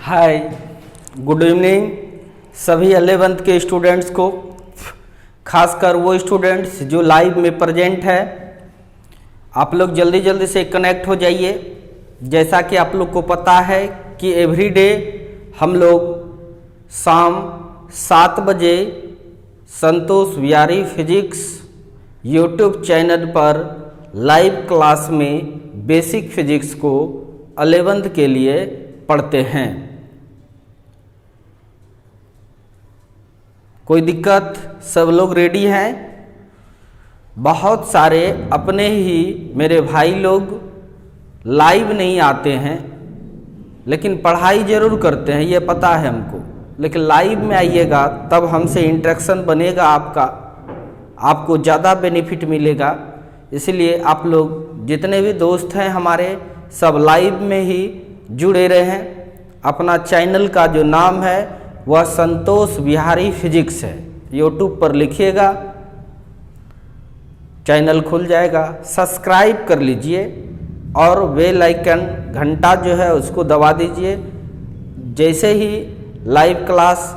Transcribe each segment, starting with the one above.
हाय, good evening सभी 11th के students को, खासकर वो स्टूडेंट्स जो लाइव में प्रेजेंट है। आप लोग जल्दी जल्दी से कनेक्ट हो जाइए। जैसा कि आप लोग को पता है कि एवरीडे हम लोग शाम 7 बजे संतोष विहारी फिजिक्स यूट्यूब चैनल पर लाइव क्लास में बेसिक फिजिक्स को 11th के लिए पढ़ते हैं। कोई दिक्कत? सब लोग रेडी हैं? बहुत सारे अपने ही मेरे भाई लोग लाइव नहीं आते हैं, लेकिन पढ़ाई ज़रूर करते हैं, ये पता है हमको। लेकिन लाइव में आइएगा तब हमसे इंटरेक्शन बनेगा, आपको ज़्यादा बेनिफिट मिलेगा। इसलिए आप लोग जितने भी दोस्त हैं हमारे, सब लाइव में ही जुड़े रहें। अपना चैनल का जो नाम है वह संतोष विहारी फिजिक्स है। यूट्यूब पर लिखिएगा, चैनल खुल जाएगा, सब्सक्राइब कर लीजिए और बेल आइकन घंटा जो है उसको दबा दीजिए। जैसे ही लाइव क्लास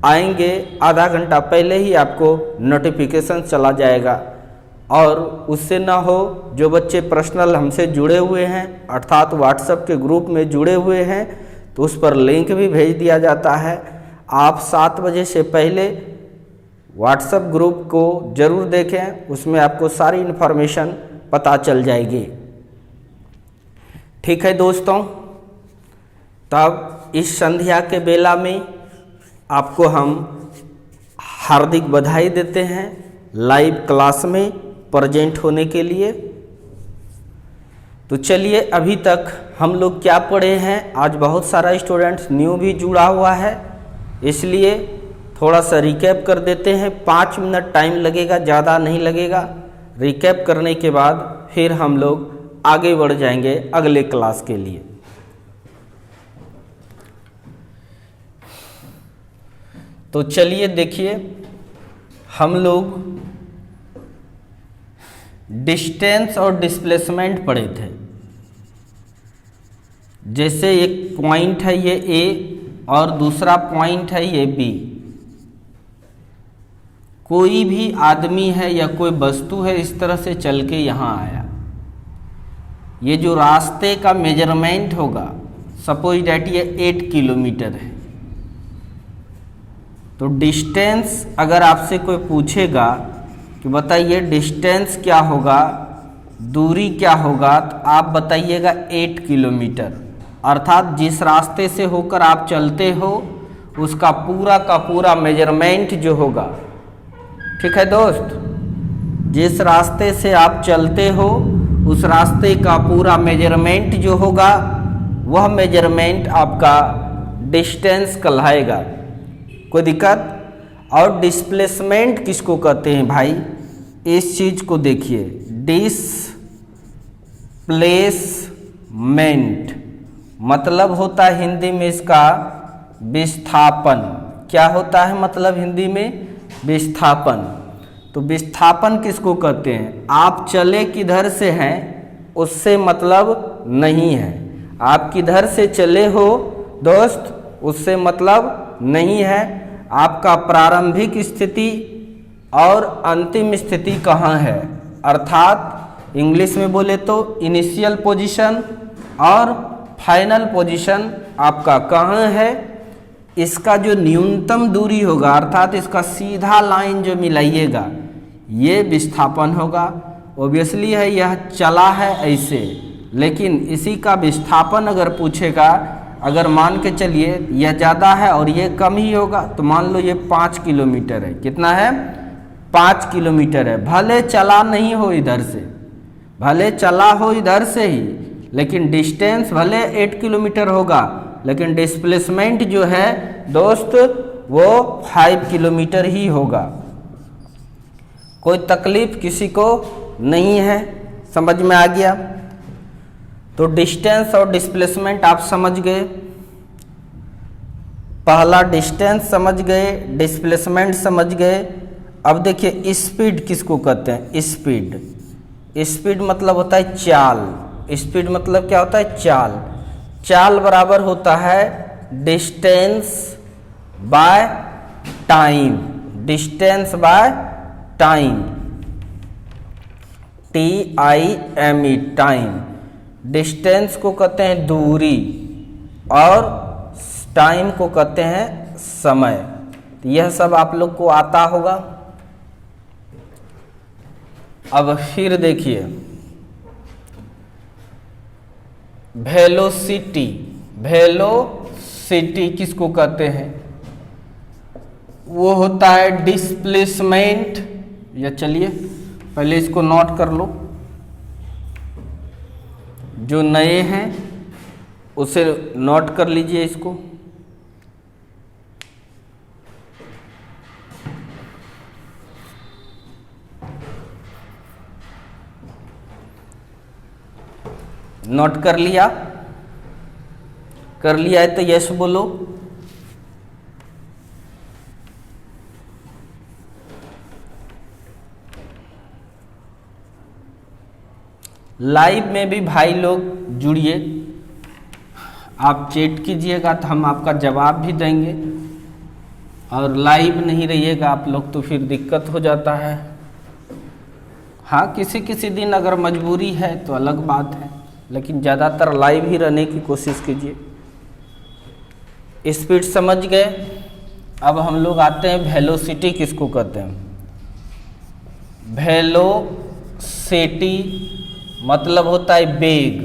आएंगे आधा घंटा पहले ही आपको नोटिफिकेशन चला जाएगा। और उससे ना हो, जो बच्चे पर्सनल हमसे जुड़े हुए हैं अर्थात व्हाट्सएप के ग्रुप में जुड़े हुए हैं, तो उस पर लिंक भी भेज दिया जाता है। आप 7 बजे से पहले व्हाट्सएप ग्रुप को ज़रूर देखें, उसमें आपको सारी इन्फॉर्मेशन पता चल जाएगी। ठीक है दोस्तों, तब इस संध्या के बेला में आपको हम हार्दिक बधाई देते हैं लाइव क्लास में प्रेजेंट होने के लिए। तो चलिए, अभी तक हम लोग क्या पढ़े हैं। आज बहुत सारा स्टूडेंट्स न्यू भी जुड़ा हुआ है, इसलिए थोड़ा सा रिकैप कर देते हैं। 5 मिनट टाइम लगेगा, ज़्यादा नहीं लगेगा। रिकैप करने के बाद फिर हम लोग आगे बढ़ जाएंगे अगले क्लास के लिए। तो चलिए देखिए, हम लोग डिस्टेंस और डिस्प्लेसमेंट पढ़े थे। जैसे एक पॉइंट है ये ए और दूसरा पॉइंट है ये बी। कोई भी आदमी है या कोई वस्तु है इस तरह से चल के यहाँ आया, ये जो रास्ते का मेजरमेंट होगा, सपोज डैट ये 8 किलोमीटर है। तो डिस्टेंस अगर आपसे कोई पूछेगा कि बताइए डिस्टेंस क्या होगा, दूरी क्या होगा, तो आप बताइएगा 8 किलोमीटर। अर्थात जिस रास्ते से होकर आप चलते हो उसका पूरा का पूरा मेजरमेंट जो होगा, ठीक है दोस्त, जिस रास्ते से आप चलते हो उस रास्ते का पूरा मेजरमेंट जो होगा वह मेजरमेंट आपका डिस्टेंस कहलाएगा। कोई दिक्कत? और डिस्प्लेसमेंट किसको कहते हैं भाई, इस चीज़ को देखिए। डिस्प्लेसमेंट मतलब होता है हिंदी में इसका विस्थापन। क्या होता है मतलब हिंदी में? विस्थापन। तो विस्थापन किसको कहते हैं? आप चले किधर से हैं उससे मतलब नहीं है। आप किधर से चले हो दोस्त उससे मतलब नहीं है। आपका प्रारंभिक स्थिति और अंतिम स्थिति कहाँ है, अर्थात इंग्लिश में बोले तो इनिशियल पोजीशन और फाइनल पोजीशन आपका कहाँ है, इसका जो न्यूनतम दूरी होगा अर्थात इसका सीधा लाइन जो मिलाइएगा ये विस्थापन होगा। ओबियसली है यह चला है ऐसे, लेकिन इसी का विस्थापन अगर पूछेगा, अगर मान के चलिए यह ज़्यादा है और ये कम ही होगा, तो मान लो ये 5 किलोमीटर है। कितना है? 5 किलोमीटर है। भले चला नहीं हो इधर से, भले चला हो इधर से ही, लेकिन डिस्टेंस भले 8 किलोमीटर होगा, लेकिन डिस्प्लेसमेंट जो है दोस्त वो 5 किलोमीटर ही होगा। कोई तकलीफ किसी को नहीं है, समझ में आ गया? तो डिस्टेंस और डिस्प्लेसमेंट आप समझ गए। पहला डिस्टेंस समझ गए, डिस्प्लेसमेंट समझ गए। अब देखिए स्पीड किसको कहते हैं? स्पीड। स्पीड मतलब होता है चाल। स्पीड मतलब क्या होता है? चाल। चाल बराबर होता है distance by time, distance by time, TIME, time. Distance को कहते हैं दूरी और टाइम को कहते हैं समय। तो यह सब आप लोग को आता होगा। अब फिर देखिए, वेलोसिटी, वेलोसिटी किसको कहते हैं? वो होता है डिस्प्लेसमेंट, या चलिए पहले इसको नोट कर लो, जो नए हैं उसे नोट कर लीजिए इसको। नोट कर लिया? कर लिया है तो यस बोलो। लाइव में भी भाई लोग जुड़िए, आप चैट कीजिएगा तो हम आपका जवाब भी देंगे, और लाइव नहीं रहिएगा आप लोग तो फिर दिक्कत हो जाता है। हाँ, किसी किसी दिन अगर मजबूरी है तो अलग बात है, लेकिन ज़्यादातर लाइव ही रहने की कोशिश कीजिए। स्पीड समझ गए। अब हम लोग आते हैं वेलोसिटी किसको कहते हैं। वेलोसिटी मतलब होता है वेग।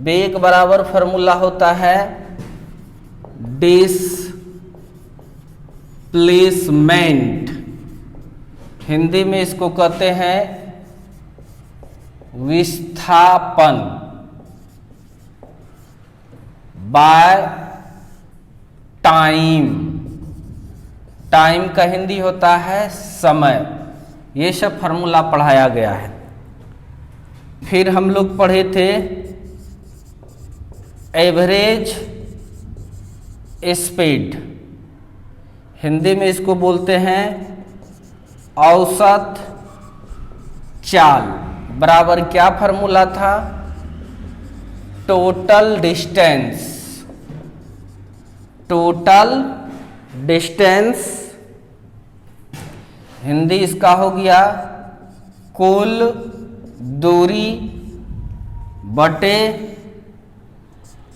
वेग बराबर फॉर्मूला होता है डिस्प्लेसमेंट, हिंदी में इसको कहते हैं विस्थापन, बाय टाइम। टाइम का हिंदी होता है समय। ये सब फॉर्मूला पढ़ाया गया है। फिर हम लोग पढ़े थे एवरेज स्पीड, हिंदी में इसको बोलते हैं औसत चाल, बराबर क्या फॉर्मूला था? Total distance, total distance Hindi इसका हो गया कुल दूरी बटे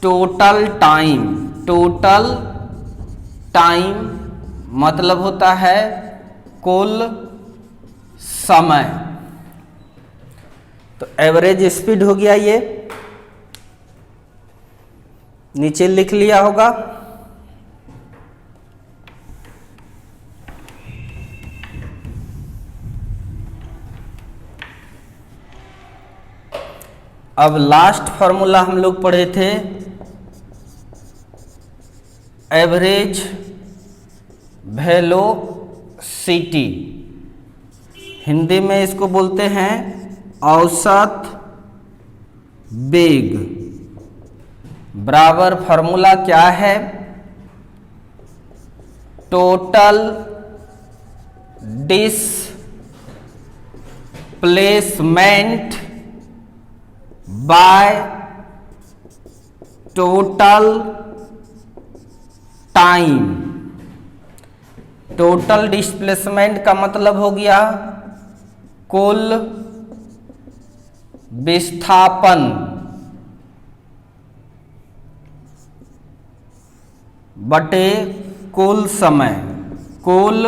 टोटल टाइम। टोटल टाइम मतलब होता है कुल समय। तो एवरेज स्पीड हो गया, ये नीचे लिख लिया होगा। अब लास्ट फॉर्मूला हम लोग पढ़े थे एवरेज वेलोसिटी, हिंदी में इसको बोलते हैं औसत वेग, बराबर फॉर्मूला क्या है? Total displacement bye total time. Total displacement का मतलब हो गया कुल विस्थापन बटे कुल समय, कुल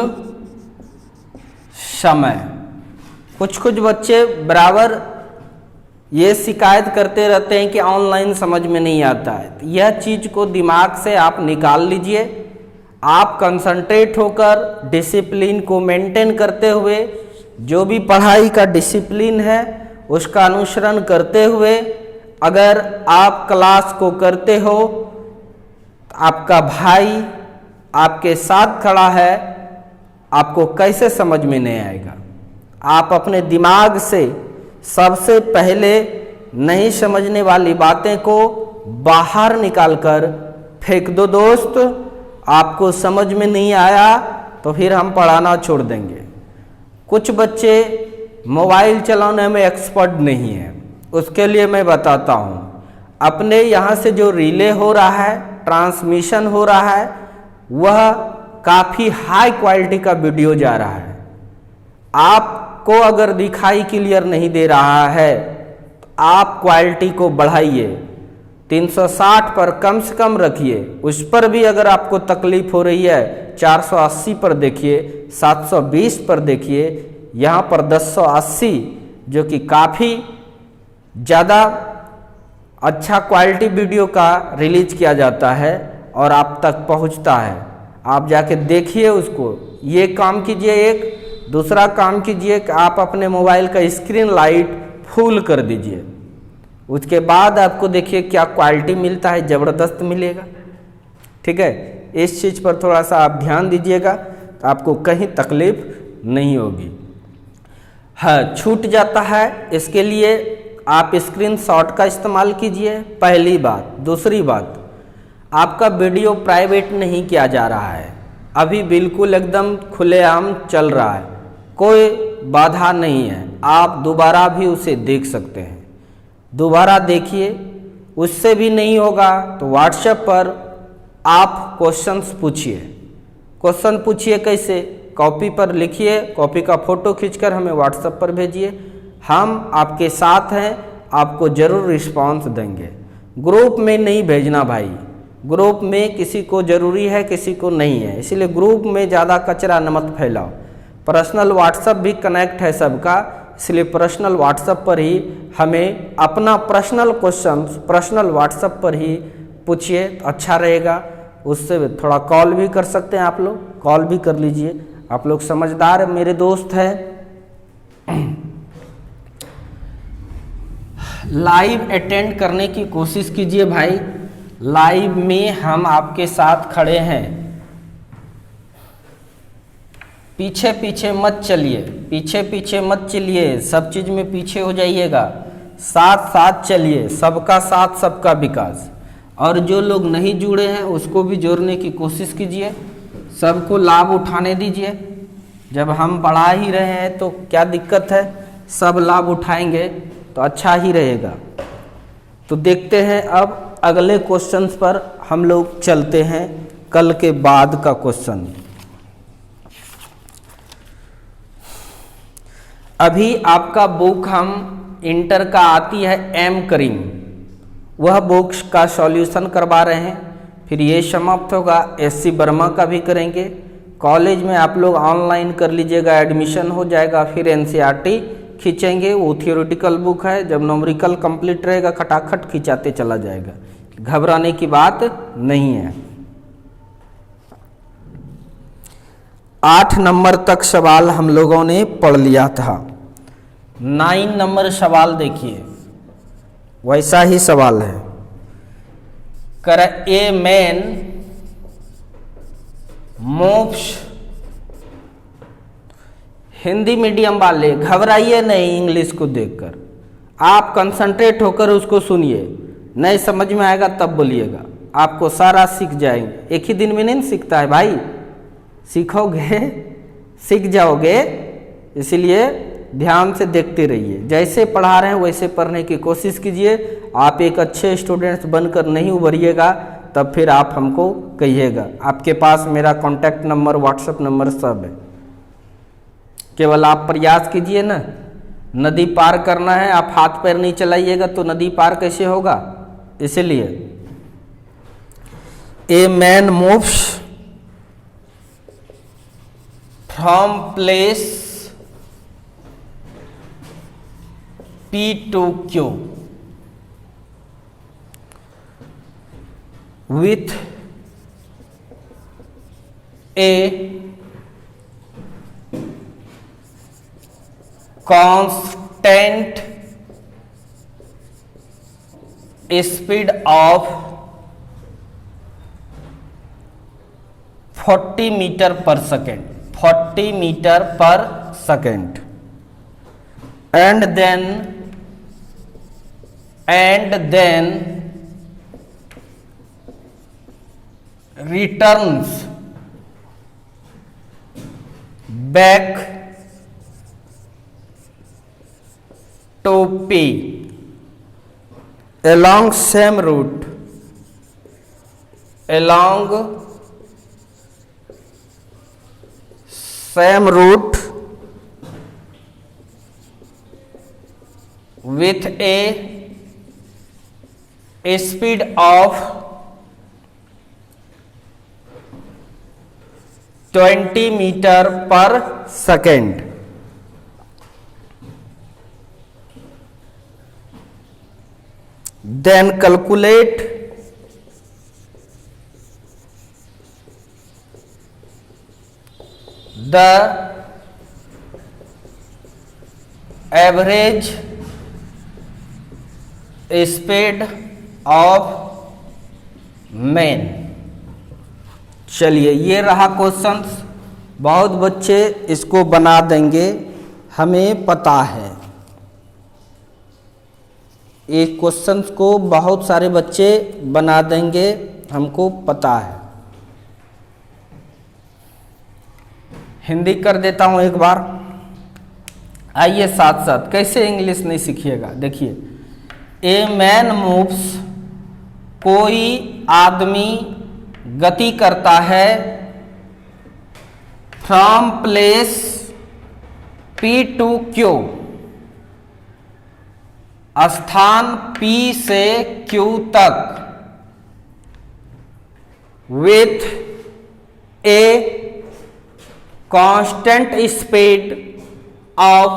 समय। कुछ कुछ बच्चे बराबर ये शिकायत करते रहते हैं कि ऑनलाइन समझ में नहीं आता है। तो यह चीज़ को दिमाग से आप निकाल लीजिए। आप कंसंट्रेट होकर डिसिप्लिन को मेंटेन करते हुए, जो भी पढ़ाई का डिसिप्लिन है उसका अनुसरण करते हुए अगर आप क्लास को करते हो, तो आपका भाई आपके साथ खड़ा है, आपको कैसे समझ में नहीं आएगा? आप अपने दिमाग से सबसे पहले नहीं समझने वाली बातें को बाहर निकालकर फेंक दो दोस्त। आपको समझ में नहीं आया तो फिर हम पढ़ाना छोड़ देंगे। कुछ बच्चे मोबाइल चलाने में एक्सपर्ट नहीं है, उसके लिए मैं बताता हूँ। अपने यहाँ से जो रिले हो रहा है, ट्रांसमिशन हो रहा है, वह काफ़ी हाई क्वालिटी का वीडियो जा रहा है। आपको अगर दिखाई क्लियर नहीं दे रहा है तो आप क्वालिटी को बढ़ाइए, 360 पर कम से कम रखिए। उस पर भी अगर आपको तकलीफ हो रही है 480 पर देखिए, 720 पर देखिए, यहाँ पर 1080 जो कि काफ़ी ज़्यादा अच्छा क्वालिटी वीडियो का रिलीज किया जाता है और आप तक पहुंचता है। आप जाके देखिए उसको। ये काम कीजिए। एक दूसरा काम कीजिए कि आप अपने मोबाइल का स्क्रीन लाइट फुल कर दीजिए। उसके बाद आपको देखिए क्या क्वालिटी मिलता है, ज़बरदस्त मिलेगा। ठीक है, इस चीज़ पर थोड़ा सा आप ध्यान दीजिएगा तो आपको कहीं तकलीफ नहीं होगी। हाँ, छूट जाता है, इसके लिए आप स्क्रीनशॉट का इस्तेमाल कीजिए, पहली बात। दूसरी बात, आपका वीडियो प्राइवेट नहीं किया जा रहा है, अभी बिल्कुल एकदम खुलेआम चल रहा है, कोई बाधा नहीं है। आप दोबारा भी उसे देख सकते हैं, दोबारा देखिए। उससे भी नहीं होगा तो व्हाट्सएप पर आप क्वेश्चंस पूछिए। क्वेश्चन पूछिए कैसे? कॉपी पर लिखिए, कॉपी का फ़ोटो खींचकर हमें व्हाट्सएप पर भेजिए। हम आपके साथ हैं, आपको ज़रूर रिस्पांस देंगे। ग्रुप में नहीं भेजना भाई, ग्रुप में किसी को ज़रूरी है, किसी को नहीं है, इसलिए ग्रुप में ज़्यादा कचरा न मत फैलाओ। पर्सनल व्हाट्सएप भी कनेक्ट है सबका, इसलिए पर्सनल व्हाट्सएप पर ही हमें अपना पर्सनल क्वेश्चन पर्सनल व्हाट्सएप पर ही पूछिए, अच्छा रहेगा। उससे थोड़ा कॉल भी कर सकते हैं आप लोग, कॉल भी कर लीजिए। आप लोग समझदार मेरे दोस्त हैं। लाइव अटेंड करने की कोशिश कीजिए भाई, लाइव में हम आपके साथ खड़े हैं। पीछे पीछे मत चलिए, पीछे पीछे मत चलिए, सब चीज़ में पीछे हो जाइएगा। साथ साथ चलिए, सबका साथ सबका विकास। और जो लोग नहीं जुड़े हैं उसको भी जोड़ने की कोशिश कीजिए, सबको लाभ उठाने दीजिए। जब हम पढ़ा ही रहे हैं तो क्या दिक्कत है, सब लाभ उठाएंगे तो अच्छा ही रहेगा। तो देखते हैं अब अगले क्वेश्चंस पर हम लोग चलते हैं, कल के बाद का क्वेश्चन। अभी आपका बुक हम इंटर का आती है एम करीम, वह बुक्स का सॉल्यूशन करवा रहे हैं। फिर ये समाप्त होगा, एससी वर्मा का भी करेंगे। कॉलेज में आप लोग ऑनलाइन कर लीजिएगा, एडमिशन हो जाएगा। फिर एनसीईआरटी खींचेंगे, वो थियोरेटिकल बुक है। जब न्यूमेरिकल कंप्लीट रहेगा खटाखट खिंचाते चला जाएगा, घबराने की बात नहीं है। 8 नंबर तक सवाल हम लोगों ने पढ़ लिया था। 9 नंबर सवाल देखिए, वैसा ही सवाल है। कर ए मैन मूव्स, हिंदी मीडियम वाले घबराइए नहीं, इंग्लिश को देखकर आप कंसंट्रेट होकर उसको सुनिए। नहीं समझ में आएगा तब बोलिएगा, आपको सारा सीख जाएंगे। एक ही दिन में नहीं सीखता है भाई, सीखोगे सीख जाओगे, इसलिए ध्यान से देखते रहिए। जैसे पढ़ा रहे हैं वैसे पढ़ने की कोशिश कीजिए। आप एक अच्छे स्टूडेंट्स बनकर नहीं उभरिएगा तब फिर आप हमको कहिएगा। आपके पास मेरा कॉन्टैक्ट नंबर, व्हाट्सएप नंबर सब है, केवल आप प्रयास कीजिए ना। नदी पार करना है, आप हाथ पैर नहीं चलाइएगा तो नदी पार कैसे होगा? इसलिए a man moves from place P to Q with a constant speed of 40 metre per second, 40 metre per second, and then returns back to P along same route, along same route with a speed of 20 meter per second. Then calculate the average speed of man. चलिए, ये रहा questions. बहुत बच्चे इसको बना देंगे, हमें पता है। एक क्वेश्चंस को बहुत सारे बच्चे बना देंगे, हमको पता है। हिंदी कर देता हूँ एक बार। आइए साथ साथ, कैसे इंग्लिश नहीं सीखिएगा। देखिए, ए मैन मूव्स, कोई आदमी गति करता है, from place P to Q, स्थान P से Q तक, with a constant speed of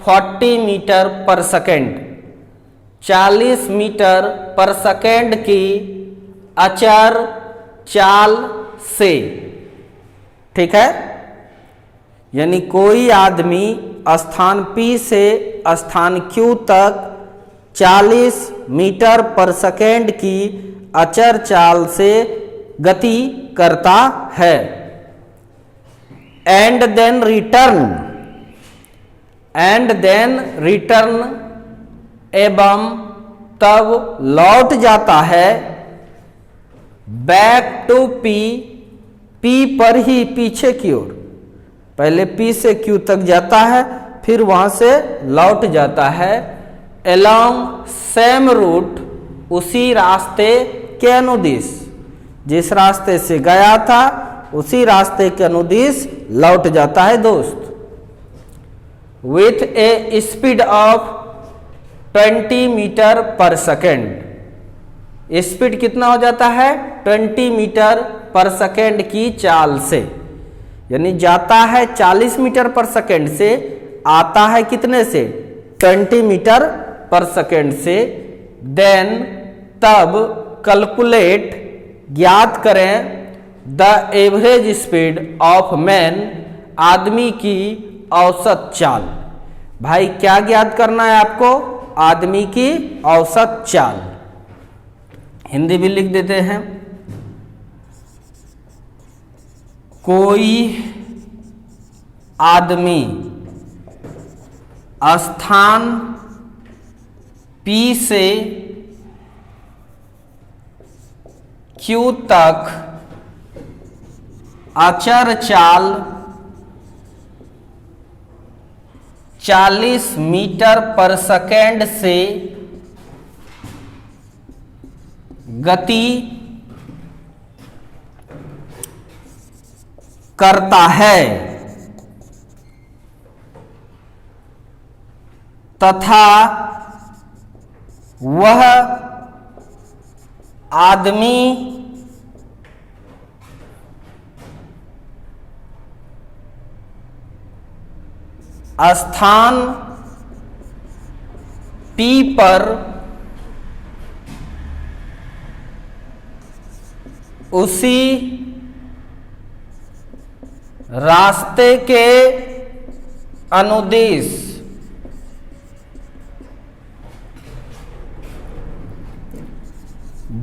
40 metre per second, 40 metre per second की अचर चाल से। ठीक है, यानी कोई आदमी स्थान P से स्थान Q तक 40 मीटर पर सेकेंड की अचर चाल से गति करता है। एंड देन रिटर्न, एवं तब लौट जाता है, बैक टू P पर ही, पीछे की ओर। पहले P से Q तक जाता है, फिर वहां से लौट जाता है। अलोंग सेम रूट, उसी रास्ते के अनुदिश, जिस रास्ते से गया था उसी रास्ते के अनुदिश लौट जाता है दोस्त। With a speed of 20 metre per second, speed कितना हो जाता है? 20 मीटर पर सेकेंड की चाल से, यानी जाता है 40 मीटर पर सेकेंड से, आता है कितने से? 20 मीटर पर सेकेंड से। देन तब कैलकुलेट, ज्ञात करें, the average speed of man, आदमी की औसत चाल। भाई क्या ज्ञात करना है आपको? आदमी की औसत चाल। हिंदी भी लिख देते हैं। कोई आदमी स्थान P से Q तक अचर चाल 40 मीटर पर सेकेंड से गति करता है, तथा वह आदमी स्थान P पर उसी रास्ते के अनुदिश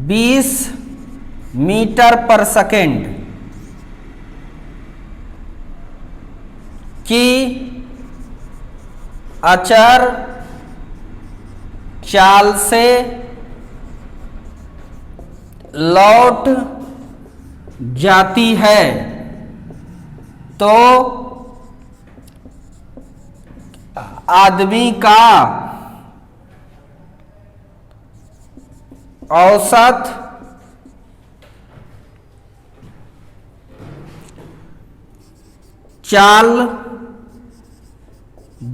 बीस मीटर पर सेकेंड की अचर चाल से लौट जाती है, तो आदमी का औसत चाल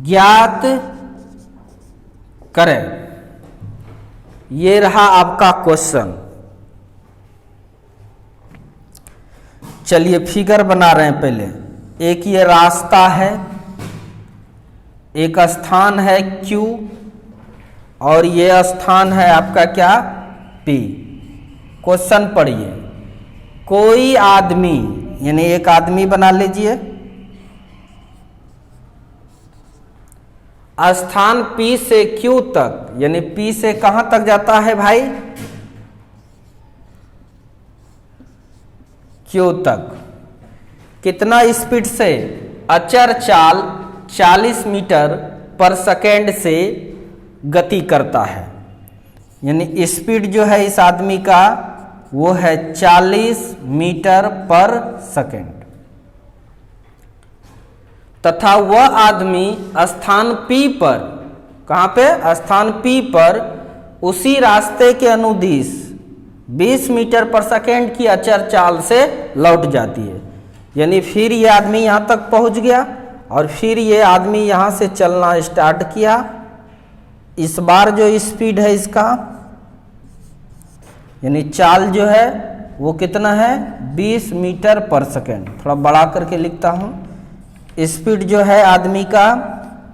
ज्ञात करें। ये रहा आपका क्वेश्चन। चलिए फिगर बना रहे हैं पहले। एक ये रास्ता है, एक स्थान है Q, और ये स्थान है आपका क्या, P। क्वेश्चन पढ़िए। कोई आदमी, यानी एक आदमी बना लीजिए, स्थान P से Q तक, यानी P से कहां तक जाता है भाई, Q तक। कितना स्पीड से, अचर चाल 40 मीटर पर सेकेंड से गति करता है। यानी स्पीड जो है इस आदमी का वो है 40 मीटर पर सेकेंड, तथा वह आदमी स्थान P पर, कहाँ पे, स्थान P पर उसी रास्ते के अनुदिश 20 मीटर पर सेकेंड की अचर चाल से लौट जाती है। यानी फिर ये आदमी यहाँ तक पहुँच गया और फिर ये आदमी यहाँ से चलना स्टार्ट किया। इस बार जो स्पीड है इसका, यानी चाल जो है वो कितना है, 20 मीटर पर सेकेंड। थोड़ा बड़ा करके लिखता हूँ। स्पीड जो है आदमी का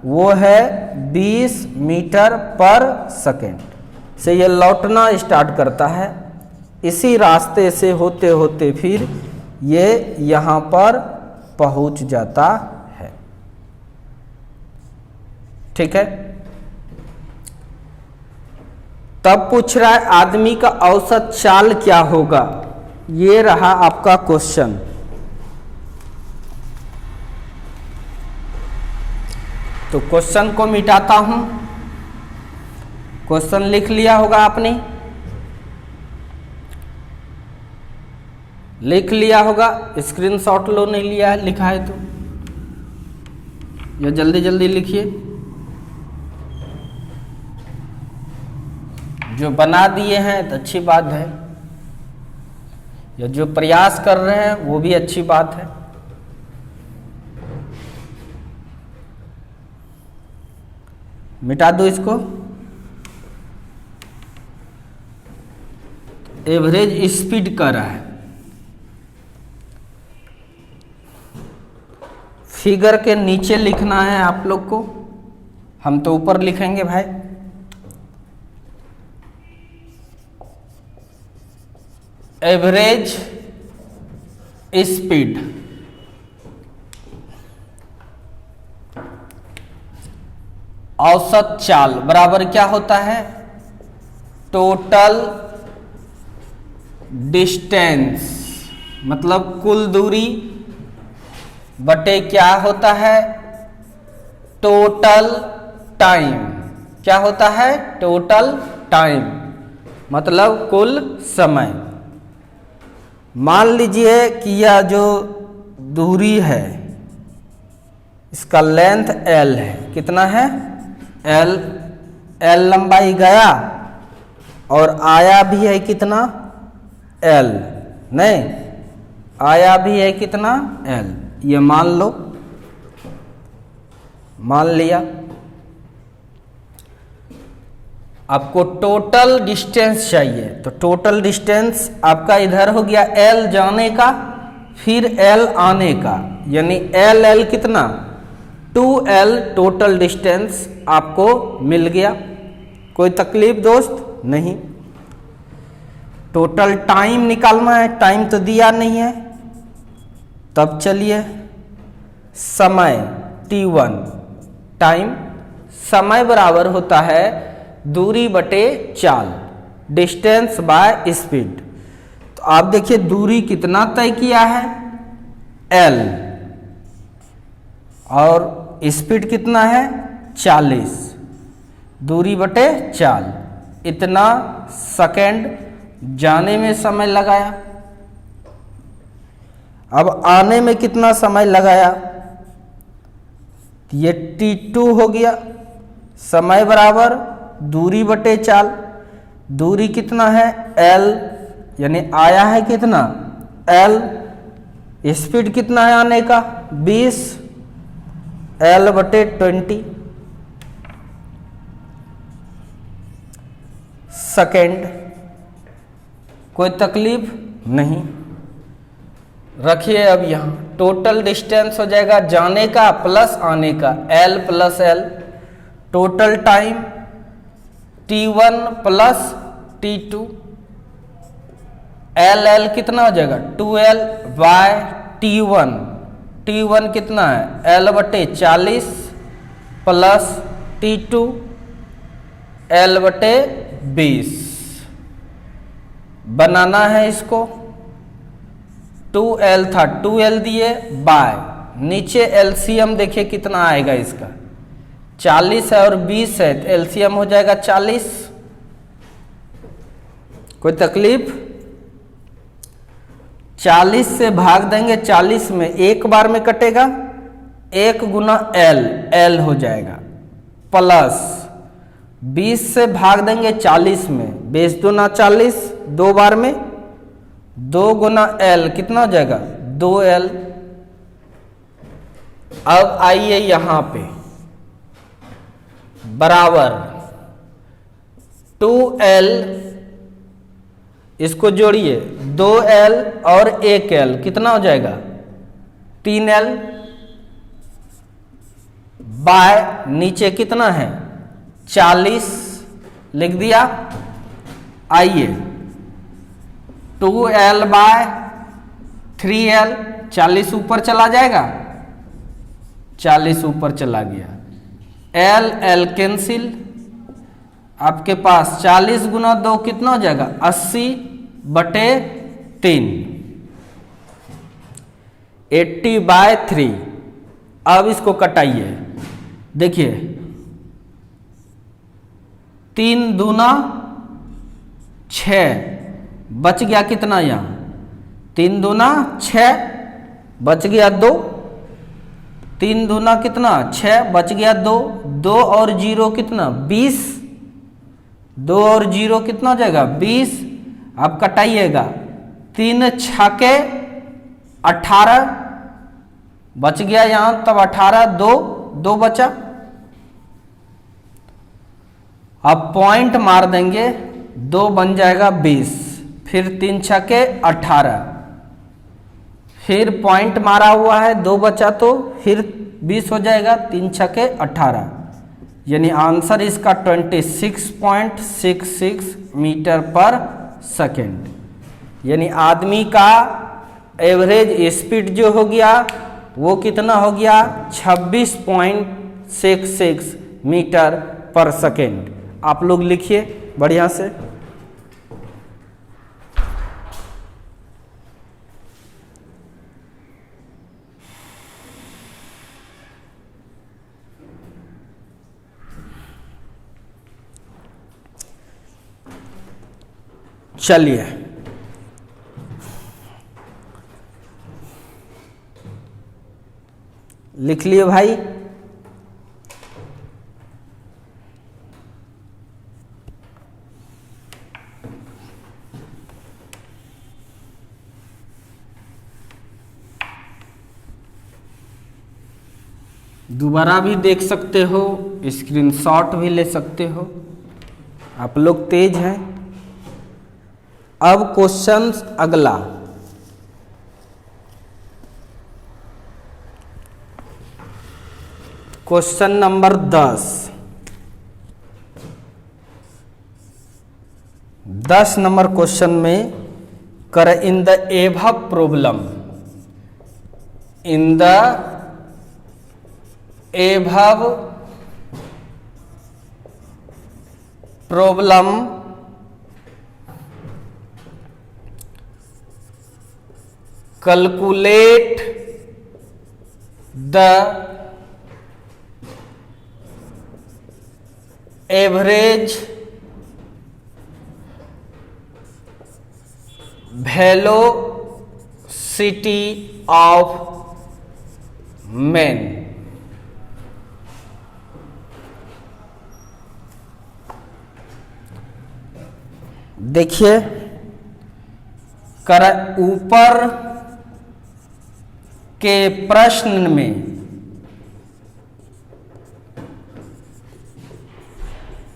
वो है 20 मीटर पर सेकेंड से ये लौटना स्टार्ट करता है। इसी रास्ते से होते होते फिर ये यहाँ पर पहुँच जाता है। ठीक है। तब पूछ रहा है आदमी का औसत चाल क्या होगा। ये रहा आपका क्वेश्चन। तो क्वेश्चन को मिटाता हूं। क्वेश्चन लिख लिया होगा आपने, लिख लिया होगा, स्क्रीनशॉट लो, नहीं लिया है, लिखा है तो या जल्दी जल्दी लिखिए। जो बना दिए हैं तो अच्छी बात है, या जो प्रयास कर रहे हैं वो भी अच्छी बात है। मिटा दो इसको। एवरेज स्पीड कर रहा है। फिगर के नीचे लिखना है आप लोग को, हम तो ऊपर लिखेंगे भाई। एवरेज स्पीड औसत चाल बराबर क्या होता है, टोटल डिस्टेंस, मतलब कुल दूरी बटे क्या होता है, टोटल टाइम। क्या होता है, टोटल टाइम, मतलब कुल समय। मान लीजिए कि यह जो दूरी है इसका लेंथ L है। कितना है, L। L लंबाई गया और आया भी है कितना, L। नहीं, आया भी है कितना, L। ये मान लो, मान लिया। आपको टोटल डिस्टेंस चाहिए, तो टोटल डिस्टेंस आपका इधर हो गया L जाने का, फिर L आने का, यानी L कितना, 2L टोटल डिस्टेंस आपको मिल गया। कोई तकलीफ दोस्त नहीं। टोटल टाइम निकालना है, टाइम तो दिया नहीं है। तब चलिए समय T1, टाइम, समय बराबर होता है दूरी बटे चाल, डिस्टेंस बाय स्पीड। तो आप देखिए दूरी कितना तय किया है, L, और स्पीड कितना है, 40। दूरी बटे चाल, इतना सेकेंड जाने में समय लगाया। अब आने में कितना समय लगाया, ये T2 हो गया। समय बराबर दूरी बटे चाल, दूरी कितना है l, यानी आया है कितना l, स्पीड कितना है आने का 20, l/20 सेकेंड। कोई तकलीफ नहीं। रखिए अब यहाँ टोटल डिस्टेंस हो जाएगा जाने का प्लस आने का l + l, total time t1 + t2, l कितना हो जाएगा 2l/t1, t1 कितना है l/40 + t2 l/20। बनाना है इसको, 2l था 2l दिए बाय, नीचे एलसीएम देखिए कितना आएगा इसका 40 है और 20 है, तो एलसीएम हो जाएगा 40। कोई तकलीफ? 40 से भाग देंगे, 40 में एक बार में कटेगा, 1 × l हो जाएगा, प्लस 20 से भाग देंगे 40 में, 20 दूना 40, 2 बार में 2 × l कितना हो जाएगा 2l। अब आइए यहां पे बराबर 2l, इसको जोड़िए 2l और 1l कितना हो जाएगा 3l, बाय नीचे कितना है 40 लिख दिया। आइए 2l/3l, 40 ऊपर चला जाएगा, 40 ऊपर चला गया, l कैंसिल, आपके पास 40 × 2 कितना हो जाएगा 80/3, 80/3। अब इसको कटाइए, देखिए 3 दूना 6, बच गया कितना यहाँ 3 दूना 6, बच गया 2, 3 दूना कितना 6, बच गया 2, 2 और 0 कितना 20, 2 और 0 कितना हो जाएगा 20। अब कटाइएगा, 3 छके 18, बच गया यहाँ तब 18, 2 बचा। अब पॉइंट मार देंगे, 2 बन जाएगा 20, फिर 3 छके 18, फिर पॉइंट मारा हुआ है 2 बचा तो फिर 20 हो जाएगा, 3 छके 18, यानी आंसर इसका 26.66 मीटर/सेकेंड। यानी आदमी का एवरेज स्पीड जो हो गया वो कितना हो गया 26.66 मीटर/सेकेंड। आप लोग लिखिए बढ़िया से। चलिए लिख लिए भाई। दोबारा भी देख सकते हो, स्क्रीनशॉट भी ले सकते हो, आप लोग तेज हैं। अब क्वेश्चन अगला, क्वेश्चन नंबर 10 नंबर क्वेश्चन में कर in the above problem, in the above problem calculate the average velocity of man. देखिए ऊपर के प्रश्न में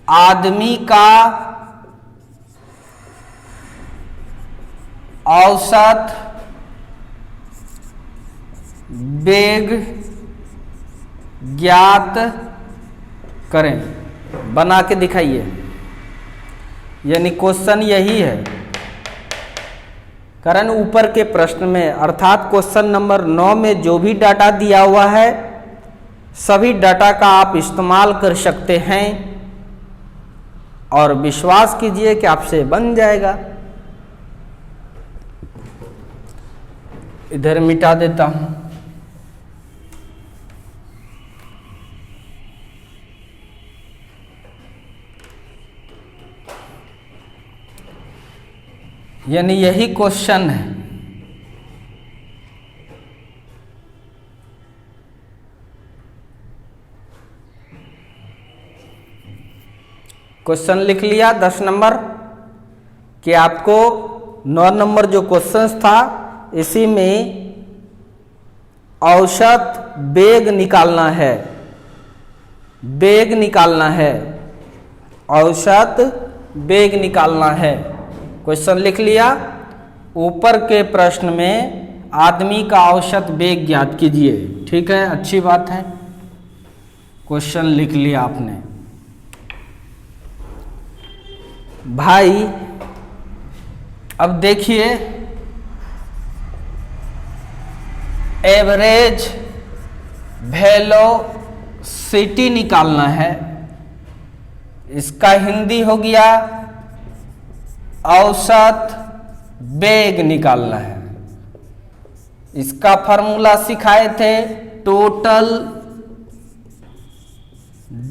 आदमी का औसत वेग ज्ञात करें, बना के दिखाइए। यानी क्वेश्चन यही है, कारण ऊपर के प्रश्न में अर्थात क्वेश्चन नंबर 9 में जो भी डाटा दिया हुआ है सभी डाटा का आप इस्तेमाल कर सकते हैं और विश्वास कीजिए कि आपसे बन जाएगा। इधर मिटा देता हूं। यानी यही क्वेश्चन है। क्वेश्चन लिख लिया 10 नंबर कि आपको 9 नंबर जो क्वेश्चन था इसी में औसत वेग निकालना है, वेग निकालना है, औसत वेग निकालना है। क्वेश्चन लिख लिया। ऊपर के प्रश्न में आदमी का औसत वेग ज्ञात कीजिए। ठीक है, अच्छी बात है, क्वेश्चन लिख लिया आपने। भाई अब देखिए एवरेज वेलोसिटी निकालना है। इसका हिंदी हो गया औसत वेग निकालना है। इसका फॉर्मूला सिखाए थे total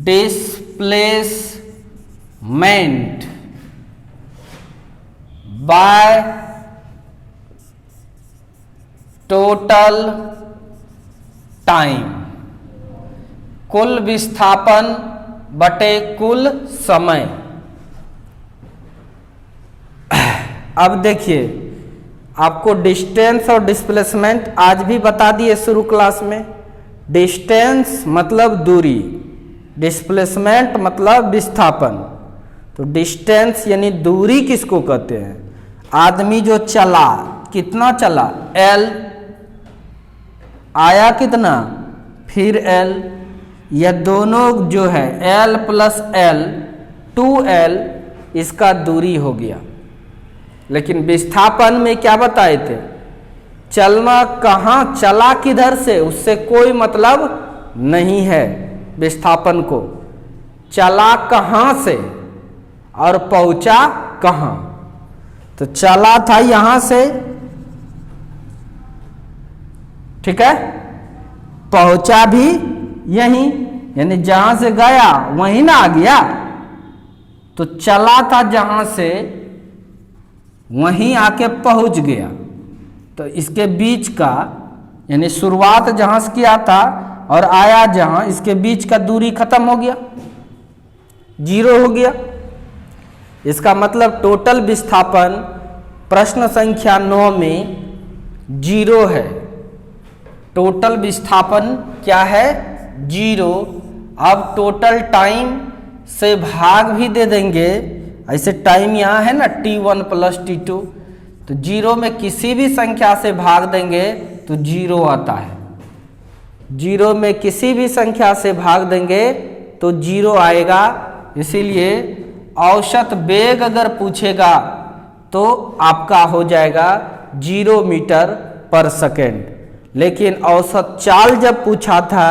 displacement bye total time, कुल विस्थापन बटे कुल समय। अब देखिए आपको डिस्टेंस और डिस्प्लेसमेंट आज भी बता दिए शुरू क्लास में। डिस्टेंस मतलब दूरी, डिस्प्लेसमेंट मतलब विस्थापन। तो डिस्टेंस यानी दूरी किसको कहते हैं? आदमी जो चला, कितना चला? L, आया कितना, फिर L, यह दोनों जो है L प्लस L 2L, इसका दूरी हो गया। लेकिन विस्थापन में क्या बताए थे? चलना कहाँ, चला किधर से, उससे कोई मतलब नहीं है विस्थापन को। चला कहाँ से और पहुंचा कहाँ। तो चला था यहां से, ठीक है, पहुंचा भी यहीं, यानी जहां से गया वहीं ना आ गया। तो चला था जहां से वहीं आके पहुंच गया। तो इसके बीच का यानी शुरुआत जहां से किया था और आया जहां, इसके बीच का दूरी खत्म हो गया, 0 हो गया। इसका मतलब टोटल विस्थापन प्रश्न संख्या 9 में 0 है। टोटल विस्थापन क्या है? 0। अब टोटल टाइम से भाग भी दे देंगे। ऐसे टाइम यहाँ है ना t1 प्लस t2, तो 0 में किसी भी संख्या से भाग देंगे तो 0 आता है। 0 में किसी भी संख्या से भाग देंगे तो 0 आएगा। इसीलिए औसत वेग अगर पूछेगा तो आपका हो जाएगा 0 मीटर पर सेकेंड। लेकिन औसत चाल जब पूछा था,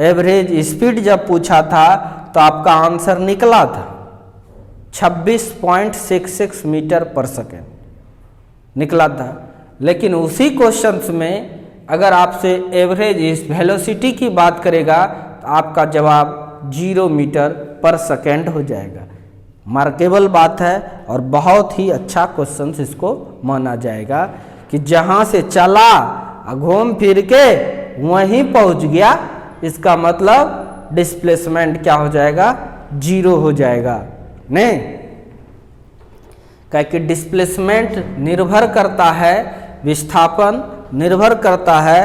एवरेज स्पीड जब पूछा था, तो आपका आंसर निकला था 26.66 मीटर पर सेकेंड निकला था। लेकिन उसी क्वेश्चंस में अगर आपसे एवरेज वेलोसिटी की बात करेगा तो आपका जवाब 0 मीटर पर सेकेंड हो जाएगा। मार्केबल बात है और बहुत ही अच्छा क्वेश्चन इसको माना जाएगा कि जहां से चला घूम फिर के वहीं पहुंच गया, इसका मतलब डिस्प्लेसमेंट क्या हो जाएगा? 0 हो जाएगा। नहीं, क्या कि डिस्प्लेसमेंट निर्भर करता है, विस्थापन निर्भर करता है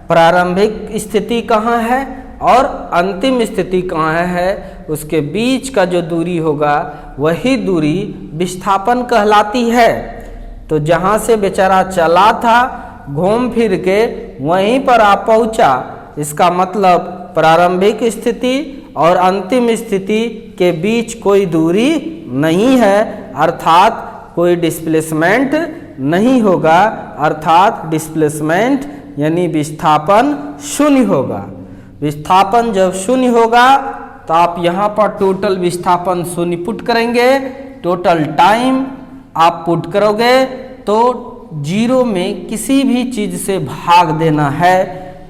प्रारंभिक स्थिति कहाँ है और अंतिम स्थिति कहाँ है, उसके बीच का जो दूरी होगा वही दूरी विस्थापन कहलाती है। तो जहाँ से बेचारा चला था घूम फिर के वहीं पर आप पहुँचा, इसका मतलब प्रारंभिक स्थिति और अंतिम स्थिति के बीच कोई दूरी नहीं है, अर्थात कोई डिस्प्लेसमेंट नहीं होगा, अर्थात डिस्प्लेसमेंट यानी विस्थापन शून्य होगा। विस्थापन जब शून्य होगा तो आप यहाँ पर टोटल विस्थापन शून्य पुट करेंगे, टोटल टाइम आप पुट करोगे तो जीरो में किसी भी चीज़ से भाग देना है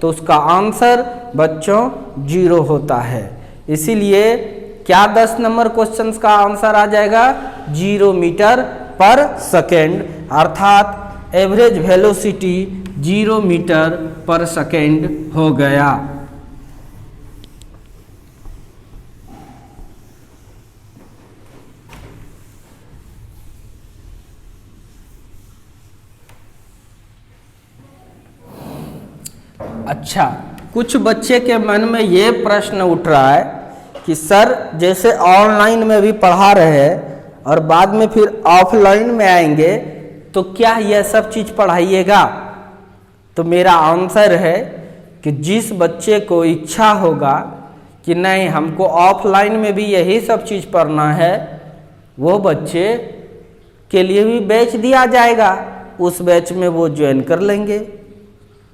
तो उसका आंसर बच्चों जीरो होता है। इसीलिए क्या 10 नंबर क्वेश्चन का आंसर आ जाएगा 0 मीटर पर सेकेंड, अर्थात average velocity 0 metre per second हो गया। अच्छा, कुछ बच्चे के मन में ये प्रश्न उठ रहा है कि सर जैसे ऑनलाइन में भी पढ़ा रहे हैं और बाद में फिर ऑफलाइन में आएंगे तो क्या यह सब चीज़ पढ़ाइएगा? तो मेरा आंसर है कि जिस बच्चे को इच्छा होगा कि नहीं हमको ऑफलाइन में भी यही सब चीज़ पढ़ना है, वो बच्चे के लिए भी बैच दिया जाएगा, उस बैच में वो ज्वाइन कर लेंगे।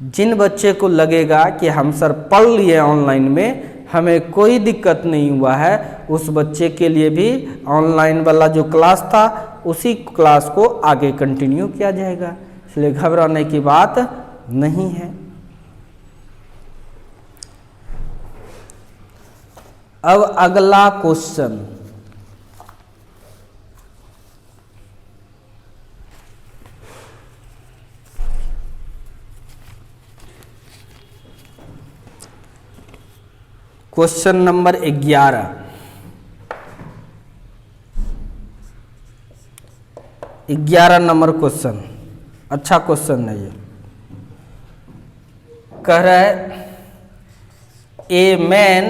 जिन बच्चे को लगेगा कि हम सर पढ़ लिए ऑनलाइन में, हमें कोई दिक्कत नहीं हुआ है, उस बच्चे के लिए भी ऑनलाइन वाला जो क्लास था उसी क्लास को आगे कंटिन्यू किया जाएगा, इसलिए घबराने की बात नहीं है। अब अगला क्वेश्चन, क्वेश्चन नंबर 11। 11 नंबर क्वेश्चन अच्छा क्वेश्चन है ये। कह रहा है a man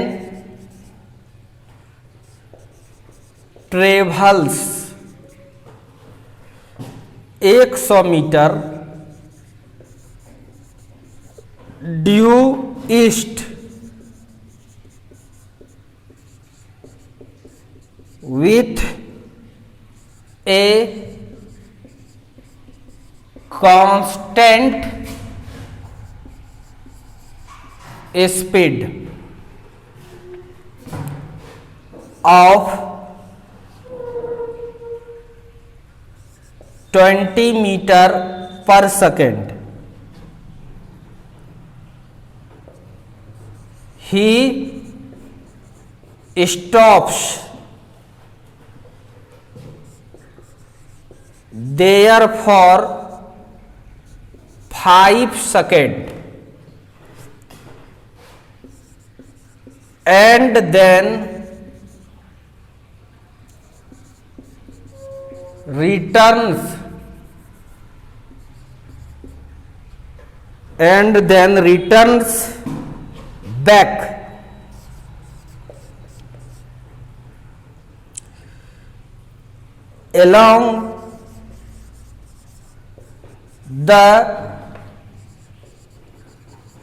travels 100 metre due east with a constant speed of 20 meter per second. He stops there for 5 seconds and then returns back. Along the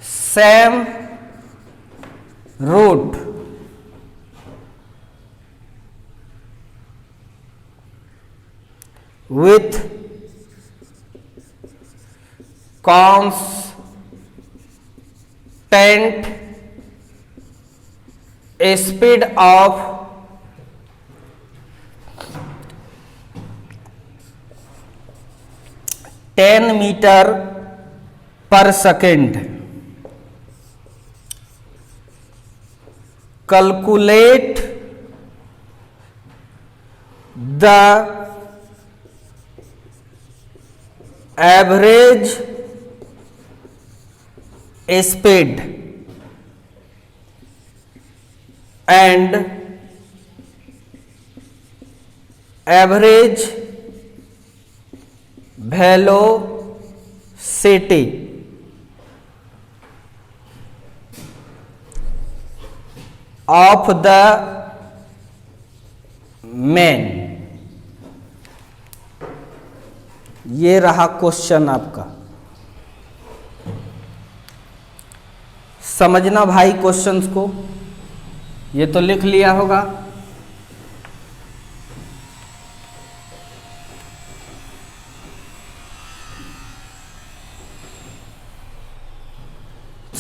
same route with constant speed of 10 meter per second. Calculate the average speed and average velocity of the man. ये रहा question आपका, समझना भाई questions को। ये तो लिख लिया होगा।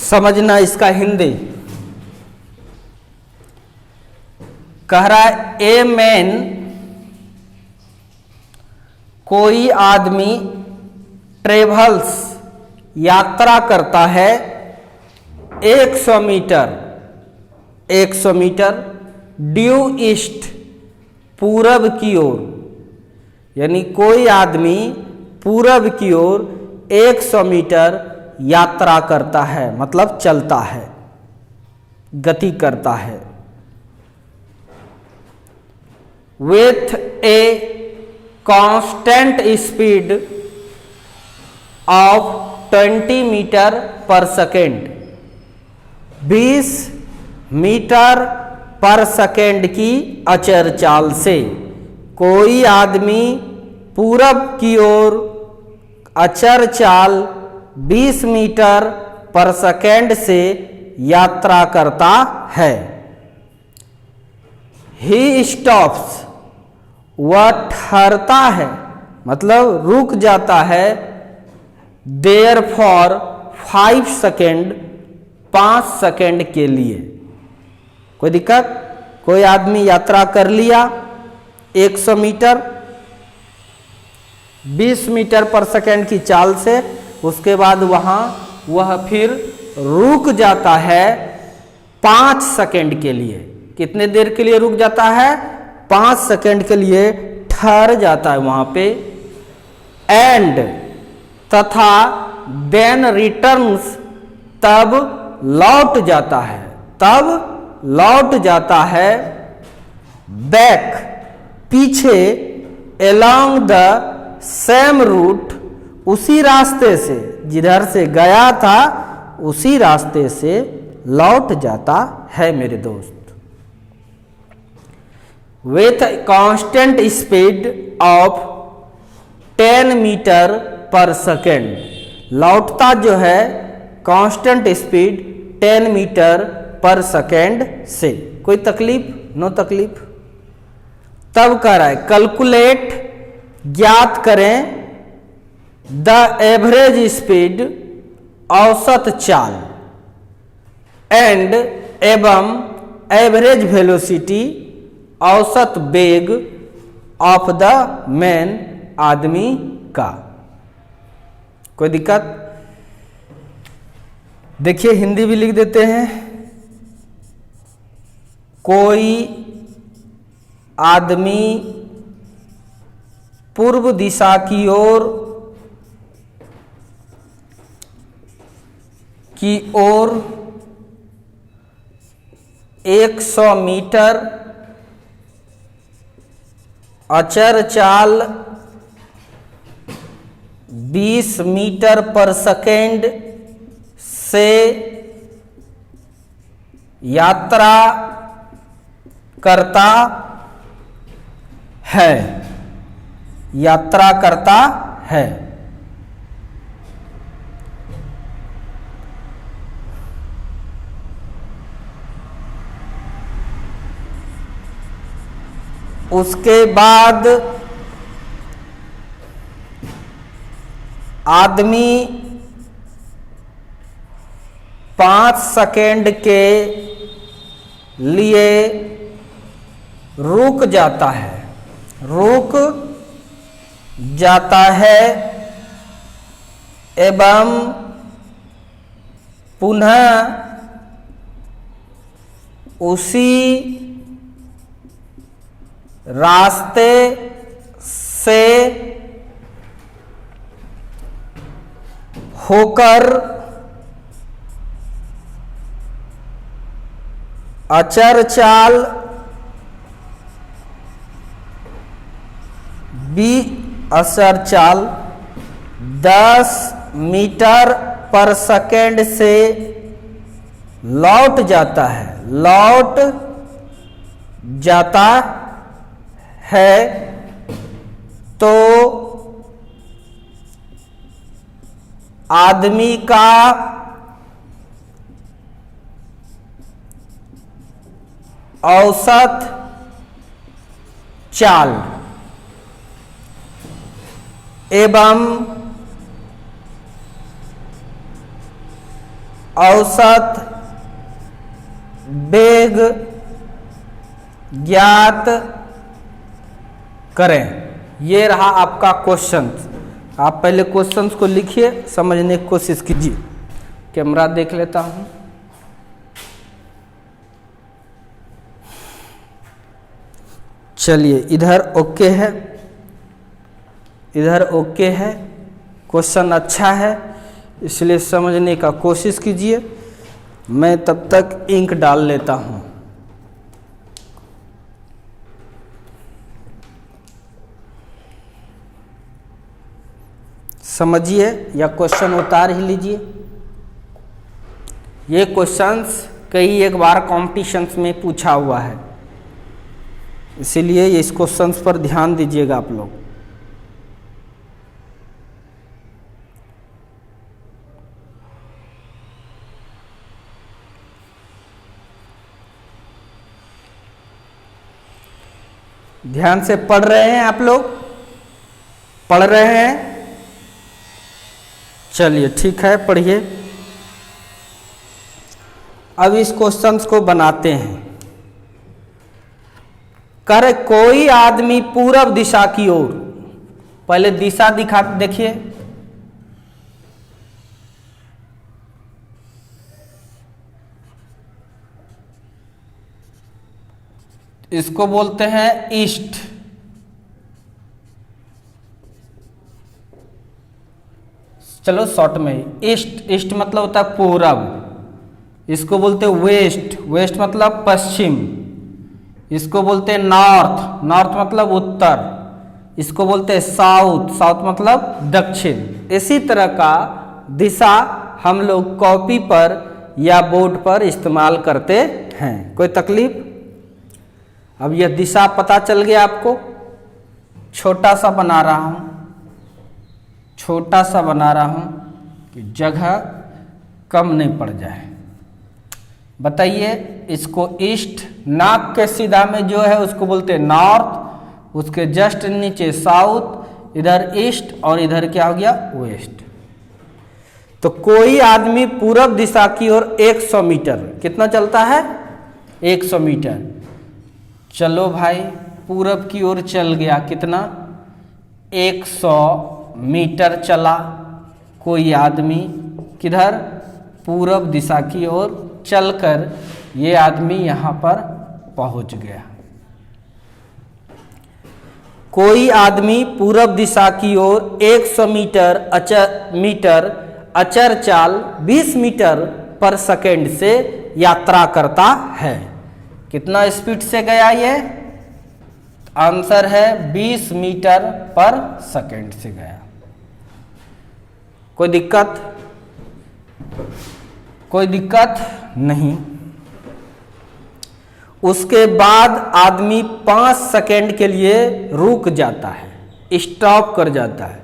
समझना इसका हिंदी। कह रहा है ए मैन, कोई आदमी ट्रेवल्स यात्रा करता है 100 मीटर, 100 मीटर ड्यू ईस्ट पूरब की ओर, यानी कोई आदमी पूरब की ओर 100 मीटर यात्रा करता है, मतलब चलता है, गति करता है। With a constant speed of 20 metre per second, 20 metre per second की अचर चाल से कोई आदमी पूरब की ओर अचर चाल 20 मीटर पर सेकेंड से यात्रा करता है। ही स्टॉप्स, वह ठहरता है, मतलब रुक जाता है। देयर फॉर 5 सेकेंड, 5 सेकेंड के लिए। कोई दिक्कत? कोई आदमी यात्रा कर लिया 100 मीटर 20 मीटर पर सेकेंड की चाल से, उसके बाद वहां वह फिर रुक जाता है 5 सेकेंड के लिए। कितने देर के लिए रुक जाता है? 5 सेकेंड के लिए ठहर जाता है वहां पे। एंड, तथा देन रिटर्न्स, तब लौट जाता है, तब लौट जाता है। बैक, पीछे। अलोंग द सेम रूट, उसी रास्ते से, जिधर से गया था उसी रास्ते से लौट जाता है मेरे दोस्त। With constant speed of 10 metre per second, लौटता जो है constant speed 10 metre per second से। कोई तकलीफ? नो तकलीफ। तब कह रहा है कैलकुलेट, ज्ञात करें, द एवरेज स्पीड, औसत चाल, एंड एवं एवरेज वेलोसिटी, औसत वेग, ऑफ द मैन, आदमी का। कोई दिक्कत? देखिए हिंदी भी लिख देते हैं। कोई आदमी पूर्व दिशा की ओर 100 मीटर अचर चाल 20 मीटर पर सेकेंड से यात्रा करता है, यात्रा करता है। उसके बाद आदमी 5 सेकेंड के लिए रुक जाता है, रुक जाता है एवं पुनः उसी रास्ते से होकर अचर चाल अचर चाल 10 मीटर पर सेकेंड से लौट जाता है तो आदमी का औसत चाल एवं औसत वेग ज्ञात करें। ये रहा आपका क्वेश्चन। आप पहले क्वेश्चंस को लिखिए, समझने की कोशिश कीजिए। कैमरा देख लेता हूं। चलिए, इधर ओके है, इधर ओके है, क्वेश्चन अच्छा है, इसलिए समझने का कोशिश कीजिए। मैं तब तक इंक डाल लेता हूं। समझिए या क्वेश्चन उतार ही लीजिए। ये क्वेश्चंस कई एक बार कॉम्पिटिशन्स में पूछा हुआ है, इसीलिए इस क्वेश्चंस पर ध्यान दीजिएगा आप लोग। ध्यान से पढ़ रहे हैं आप लोग? पढ़ रहे हैं? चलिए ठीक है, पढ़िए। अब इस क्वेश्चंस को बनाते हैं। करे कोई आदमी पूरब दिशा की ओर, पहले दिशा दिखा देखिए। इसको बोलते हैं ईस्ट। चलो शॉर्ट में, ईस्ट, ईस्ट मतलब होता है पूरब। इसको बोलते हैं वेस्ट, वेस्ट मतलब पश्चिम। इसको बोलते हैं नॉर्थ, नॉर्थ मतलब उत्तर। इसको बोलते हैं साउथ, साउथ मतलब दक्षिण। इसी तरह का दिशा हम लोग कॉपी पर या बोर्ड पर इस्तेमाल करते हैं। कोई तकलीफ? अब यह दिशा पता चल गया आपको। छोटा सा बना रहा हूं, छोटा सा बना रहा हूं कि जगह कम नहीं पड़ जाए। बताइए, इसको ईस्ट, नाक के सीधा में जो है उसको बोलते हैं नॉर्थ, उसके जस्ट नीचे साउथ, इधर ईस्ट और इधर क्या हो गया? वेस्ट। तो कोई आदमी पूरब दिशा की ओर 100 मीटर, कितना चलता है? 100 मीटर। चलो भाई, पूरब की ओर चल गया, कितना? 100 मीटर चला कोई आदमी। किधर? पूरब दिशा की ओर चलकर ये आदमी यहां पर पहुंच गया। कोई आदमी पूरब दिशा की ओर 100 मीटर अचर चाल 20 मीटर पर सेकेंड से यात्रा करता है। कितना स्पीड से गया ये? आंसर है 20 मीटर पर सेकेंड से गया। कोई दिक्कत? कोई दिक्कत नहीं। उसके बाद आदमी 5 सेकेंड के लिए रुक जाता है, स्टॉप कर जाता है।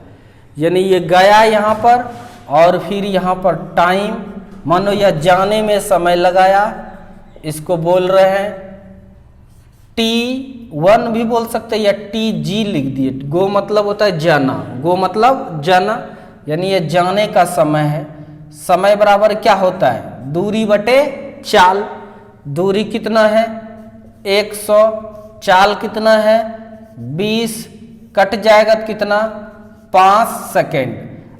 यानी ये गया यहाँ पर और फिर यहाँ पर टाइम, मानो यह जाने में समय लगाया, इसको बोल रहे हैं T1 भी बोल सकते हैं या TG लिख दिए। गो मतलब होता है जाना, गो मतलब जाना, यानी ये जाने का समय है। समय बराबर क्या होता है? दूरी बटे चाल। दूरी कितना है? 100। चाल कितना है? 20। कट जाएगा तो कितना? 5 सेकेंड।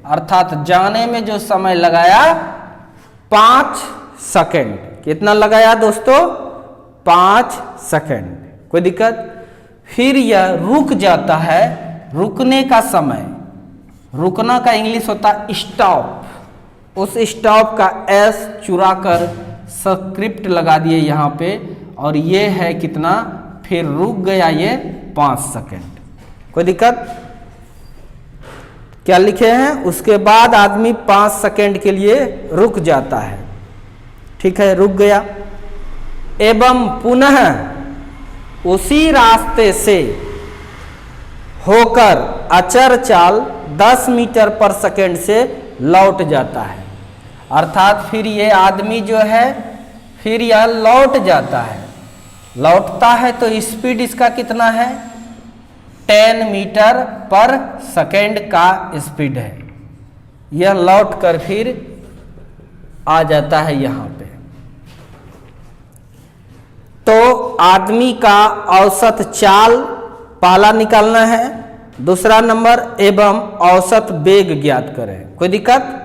अर्थात जाने में जो समय लगाया 5 सेकेंड। कितना लगाया दोस्तों? 5 सेकेंड। कोई दिक्कत? फिर यह रुक जाता है। रुकने का समय, रुकना का इंग्लिश होता है स्टॉप। उस स्टॉप का एस चुरा कर स्क्रिप्ट लगा दिए यहाँ पे, और ये है कितना? फिर रुक गया ये 5 सेकेंड। कोई दिक्कत? क्या लिखे हैं, उसके बाद आदमी 5 सेकंड के लिए रुक जाता है। ठीक है, रुक गया। एवं पुनः उसी रास्ते से होकर अचर चाल 10 मीटर पर सेकंड से लौट जाता है। अर्थात फिर ये आदमी जो है फिर यह लौट जाता है। लौटता है तो स्पीड इसका कितना है, 10 मीटर पर सेकंड का स्पीड है। यह लौट कर फिर आ जाता है यहाँ पे। तो आदमी का औसत चाल पहला निकालना है, दूसरा नंबर एवं औसत वेग ज्ञात करें। कोई दिक्कत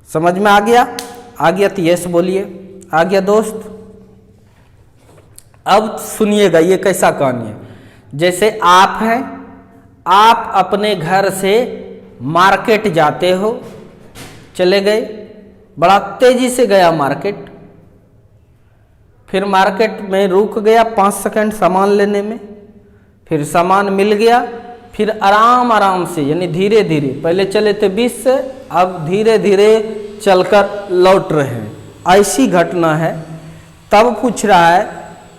समझ में आ गया? आ गया तो यस बोलिए। आ गया दोस्त? अब सुनिएगा ये कैसा कहानी है। जैसे आप हैं, आप अपने घर से मार्केट जाते हो, चले गए, बड़ा तेजी से गया मार्केट, फिर मार्केट में रुक गया 5 सेकंड सामान लेने में, फिर सामान मिल गया, फिर आराम आराम से यानी धीरे धीरे, पहले चले थे 20 से, अब धीरे धीरे चलकर लौट रहे हैं। ऐसी घटना है। तब पूछ रहा है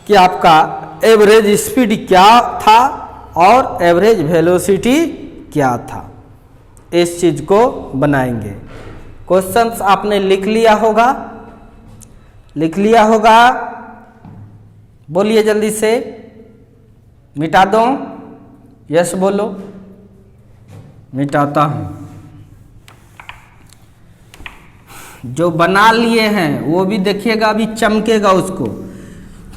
कि आपका एवरेज स्पीड क्या था और एवरेज वेलोसिटी क्या था। इस चीज को बनाएंगे। क्वेश्चंस आपने लिख लिया होगा, लिख लिया होगा, बोलिए जल्दी से। मिटा दो, यस बोलो। मिटाता हूं। जो बना लिए हैं वो भी देखिएगा, अभी चमकेगा, उसको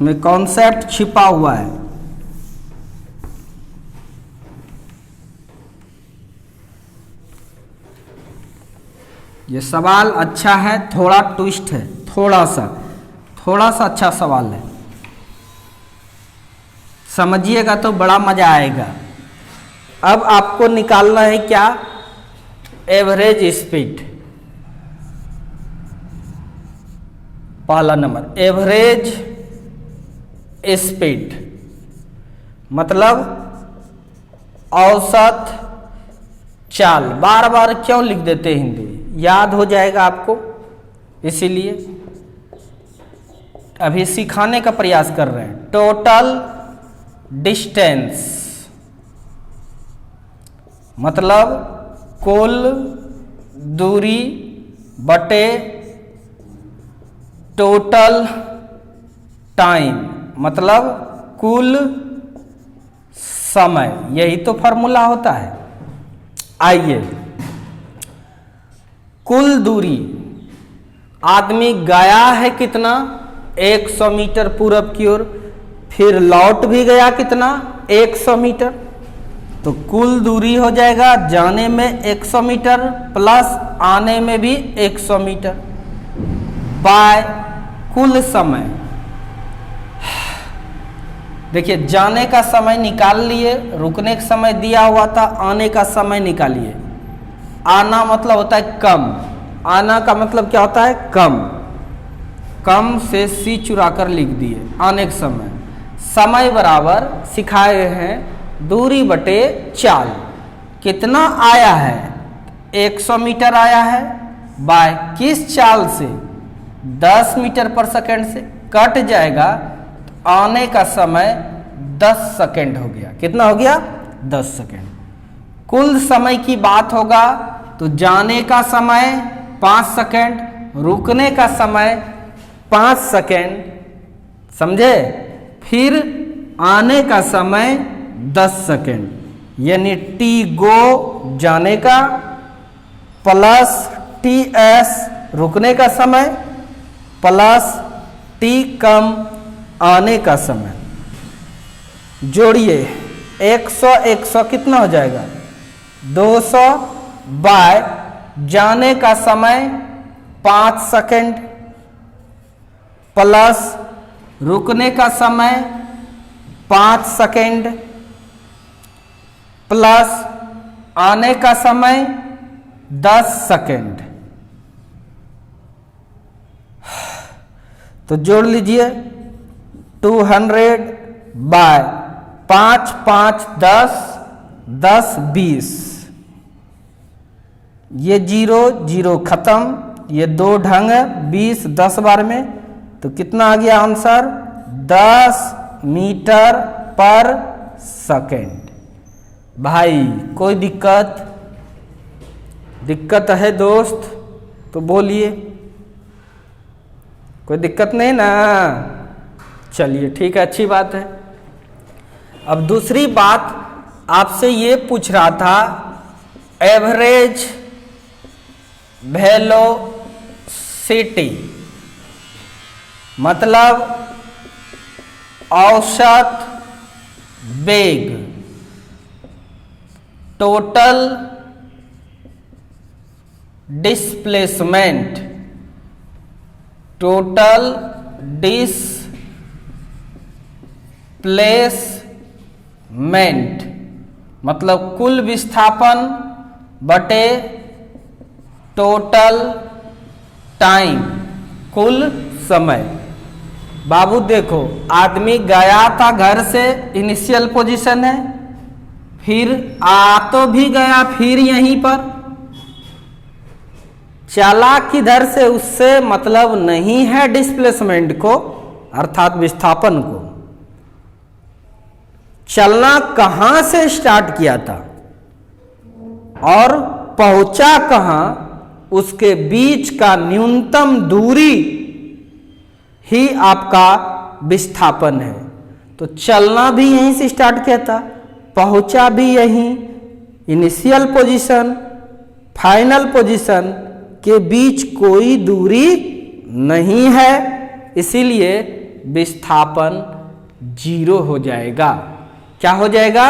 में कॉन्सेप्ट छिपा हुआ है। ये सवाल अच्छा है, थोड़ा ट्विस्ट है, थोड़ा सा अच्छा सवाल है। समझिएगा तो बड़ा मजा आएगा। अब आपको निकालना है क्या, एवरेज स्पीड। पहला नंबर एवरेज स्पीड मतलब औसत चाल। बार बार क्यों लिख देते हैं हिंदी, याद हो जाएगा आपको, इसीलिए अभी सिखाने का प्रयास कर रहे हैं। टोटल डिस्टेंस मतलब कुल दूरी बटे टोटल टाइम मतलब कुल समय। यही तो फॉर्मूला होता है। आइए, कुल दूरी आदमी गया है कितना, 100 मीटर पूरब की ओर, फिर लौट भी गया कितना, 100 मीटर। तो कुल दूरी हो जाएगा जाने में 100 मीटर प्लस आने में भी 100 मीटर बाय कुल समय। देखिए, जाने का समय निकाल लिए, रुकने का समय दिया हुआ था, आने का समय निकालिए। आना मतलब होता है कम, आना का मतलब क्या होता है, कम। कम से सी चुरा कर लिख दिए, आने का समय। समय बराबर सिखाए हैं दूरी बटे चाल। कितना आया है, 100 मीटर आया है, बाय किस चाल से, 10 मीटर पर सेकंड से। कट जाएगा, आने का समय 10 सेकंड हो गया। कितना हो गया, 10 सेकंड। कुल समय की बात होगा तो जाने का समय 5 सेकंड, रुकने का समय 5 सेकंड, समझे, फिर आने का समय 10 सेकंड। यानी टी गो जाने का प्लस टी एस रुकने का समय प्लस टी कम आने का समय। जोड़िए, 100 कितना हो जाएगा, 200 बाय जाने का समय 5 सेकंड प्लस रुकने का समय 5 सेकंड प्लस आने का समय 10 सेकंड। तो जोड़ लीजिए, 200 बाय 5 5 10 10 20 ये 0 0 खत्म, ये 2 ढंग 20 10 बार में, तो कितना आ गया आंसर 10 मीटर पर सेकेंड। भाई कोई दिक्कत है दोस्त तो बोलिए, कोई दिक्कत नहीं ना? चलिए ठीक है, अच्छी बात है। अब दूसरी बात आपसे ये पूछ रहा था, एवरेज वेलोसिटी मतलब औसत वेग, टोटल डिस्प्लेसमेंट, टोटल डिस्प्लेसमेंट मतलब कुल विस्थापन बटे टोटल टाइम, कुल समय। बाबू देखो, आदमी गया था घर से, इनिशियल पोजीशन है, फिर आ तो भी गया, फिर यहीं पर चला किधर से, उससे मतलब नहीं है डिस्प्लेसमेंट को अर्थात विस्थापन को। चलना कहां से स्टार्ट किया था और पहुंचा कहां, उसके बीच का न्यूनतम दूरी ही आपका विस्थापन है। तो चलना भी यहीं से स्टार्ट किया था, पहुंचा भी यहीं, इनिशियल पोजीशन फाइनल पोजीशन के बीच कोई दूरी नहीं है, इसीलिए विस्थापन 0 हो जाएगा। क्या हो जाएगा?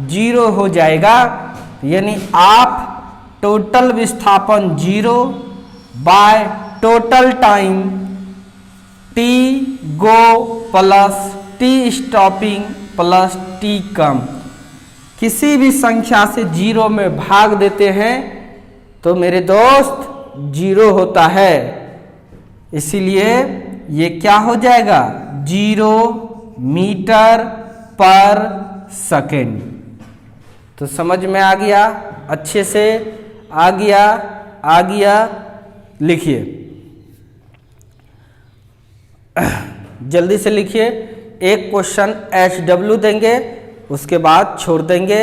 0 हो जाएगा। यानी आप टोटल विस्थापन 0 by total time T go plus T stopping plus T come, किसी भी संख्या से 0 में भाग देते हैं तो मेरे दोस्त 0 होता है। इसीलिए ये क्या हो जाएगा? 0 मीटर पर सेकेंड। तो समझ में आ गया? अच्छे से आ गया। लिखिए, जल्दी से लिखिए। एक क्वेश्चन HW देंगे, उसके बाद छोड़ देंगे।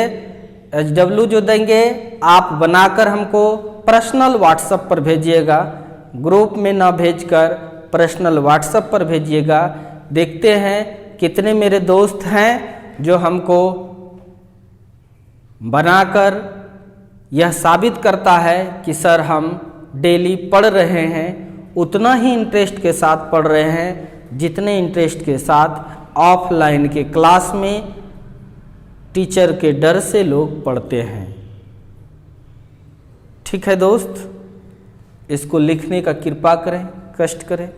HW जो देंगे आप बनाकर हमको पर्सनल व्हाट्सएप पर भेजिएगा, ग्रुप में ना भेजकर पर्सनल व्हाट्सएप पर भेजिएगा। देखते हैं कितने मेरे दोस्त हैं जो हमको बनाकर यह साबित करता है कि सर हम डेली पढ़ रहे हैं, उतना ही इंटरेस्ट के साथ पढ़ रहे हैं जितने इंटरेस्ट के साथ ऑफलाइन के क्लास में टीचर के डर से लोग पढ़ते हैं। ठीक है दोस्त, इसको लिखने का कृपा करें, कष्ट करें,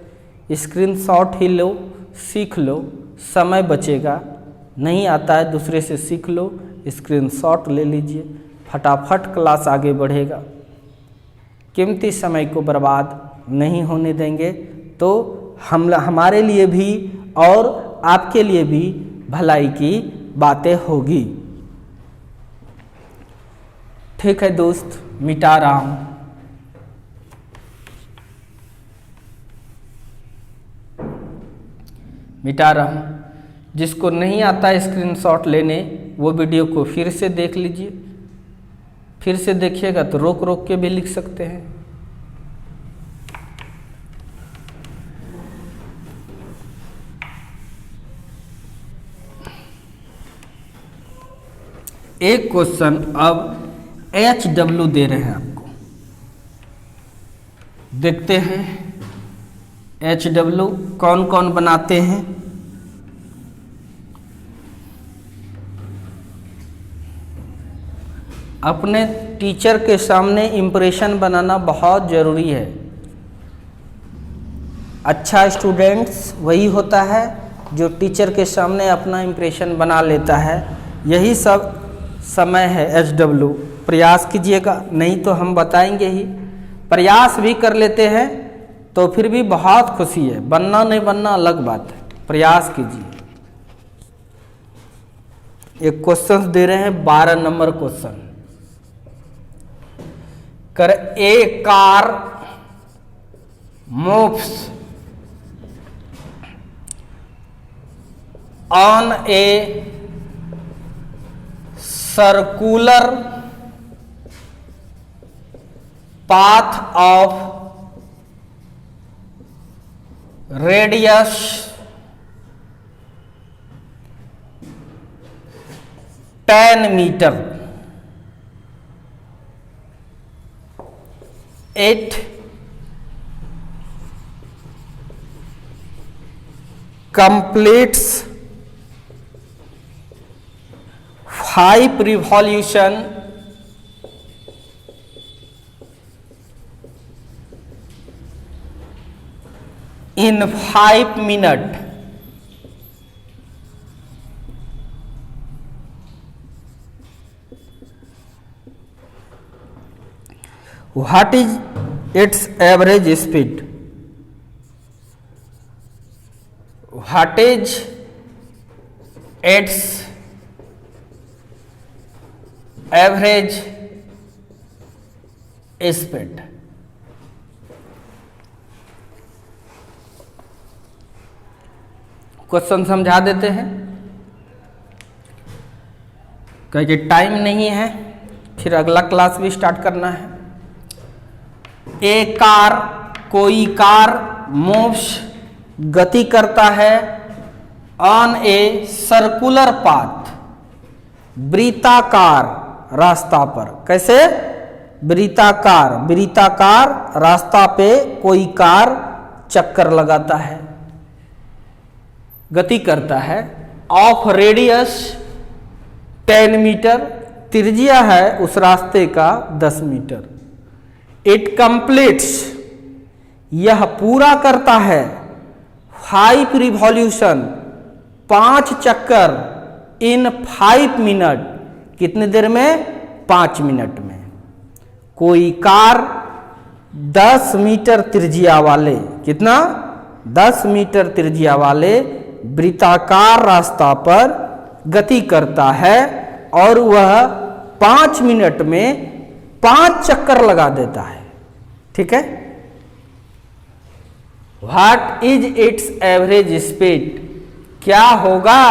स्क्रीनशॉट ही लो, सीख लो, समय बचेगा। नहीं आता है दूसरे से सीख लो, स्क्रीनशॉट ले लीजिए, फटाफट क्लास आगे बढ़ेगा। कीमती समय को बर्बाद नहीं होने देंगे तो हमारे लिए भी और आपके लिए भी भलाई की बातें होगी। ठीक है दोस्त, मिटा रहा हूं। जिसको नहीं आता स्क्रीनशॉट लेने, वो वीडियो को फिर से देख लीजिए। फिर से देखिएगा तो रोक रोक के भी लिख सकते हैं। एक क्वेश्चन अब HW दे रहे हैं आपको, देखते हैं HW कौन कौन बनाते हैं। अपने टीचर के सामने इम्प्रेशन बनाना बहुत ज़रूरी है। अच्छा स्टूडेंट्स वही होता है जो टीचर के सामने अपना इम्प्रेशन बना लेता है। यही सब समय है HW, प्रयास कीजिएगा, नहीं तो हम बताएंगे ही। प्रयास भी कर लेते हैं तो फिर भी बहुत खुशी है, बनना नहीं बनना अलग बात है, प्रयास कीजिए। एक क्वेश्चन दे रहे हैं 12 नंबर क्वेश्चन। कर ए car moves on a circular path of radius 10 meter. It completes 5 revolution in 5 minutes. What is its average speed? What is its average speed? Question समझा देते हैं, क्योंकि टाइम नहीं है, फिर अगला क्लास भी स्टार्ट करना है। ए कार, कोई कार, मूव्स, गति करता है, ऑन ए सर्कुलर पाथ, वृत्ताकार रास्ता पर। कैसे? वृत्ताकार, वृत्ताकार रास्ता पे कोई कार चक्कर लगाता है, गति करता है। ऑफ रेडियस 10 मीटर, त्रिज्या है उस रास्ते का 10 मीटर। इट कंप्लीट्स, यह पूरा करता है 5 रिवॉल्यूशन, 5 चक्कर, इन 5 मिनट, कितने देर में? 5 मिनट में। कोई कार 10 मीटर त्रिज्या वाले, कितना? 10 मीटर त्रिज्या वाले वृत्ताकार रास्ता पर गति करता है और वह 5 मिनट में 5 चक्कर लगा देता है। ठीक है। What is its average speed? क्या होगा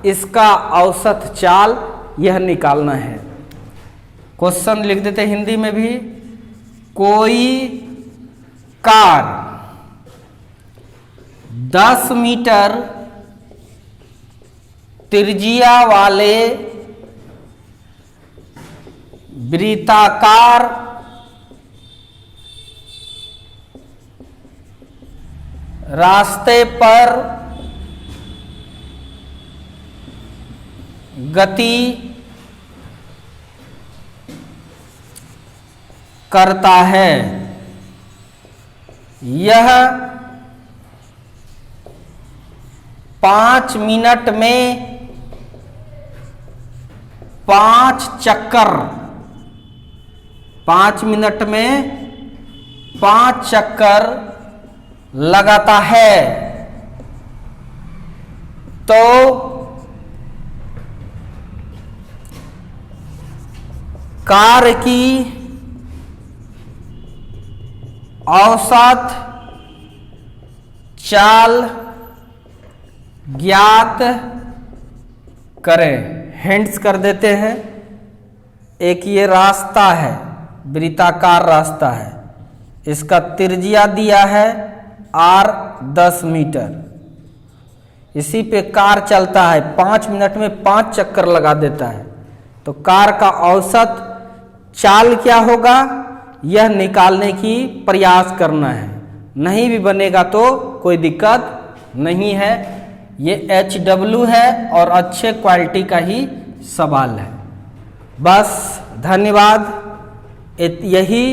इसका औसत चाल, यह निकालना है। क्वेश्चन लिख देते हिंदी में भी। कोई कार 10 मीटर त्रिज्या वाले वृत्ताकार रास्ते पर गति करता है। यह 5 मिनट में 5 चक्कर, 5 मिनट में 5 चक्कर लगाता है। तो कार की औसत चाल ज्ञात करें। हिंट्स कर देते हैं। एक ये रास्ता है, वृत्ताकार रास्ता है, इसका त्रिज्या दिया है R 10 मीटर। इसी पे कार चलता है, 5 मिनट में 5 चक्कर लगा देता है। तो कार का औसत चाल क्या होगा, यह निकालने की प्रयास करना है। नहीं भी बनेगा तो कोई दिक्कत नहीं है। ये HW है और अच्छे क्वालिटी का ही सवाल है। बस धन्यवाद। यही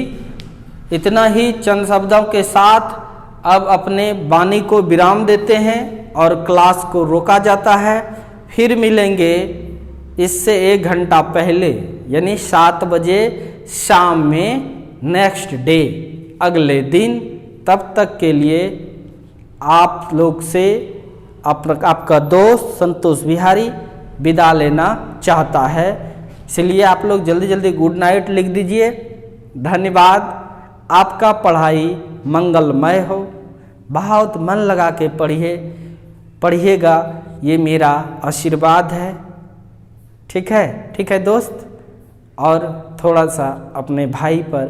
इतना ही चंद शब्दों के साथ अब अपने वाणी को विराम देते हैं और क्लास को रोका जाता है। फिर मिलेंगे इससे 1 घंटा पहले, यानी 7 बजे शाम में, नेक्स्ट डे, अगले दिन। तब तक के लिए आप लोग से आपका दोस्त संतोष बिहारी विदा लेना चाहता है। इसलिए आप लोग जल्दी जल्दी गुड नाइट लिख दीजिए धन्यवाद। आपका पढ़ाई मंगलमय हो, बहुत मन लगा के पढ़िएगा, ये मेरा आशीर्वाद है। ठीक है दोस्त। और थोड़ा सा अपने भाई पर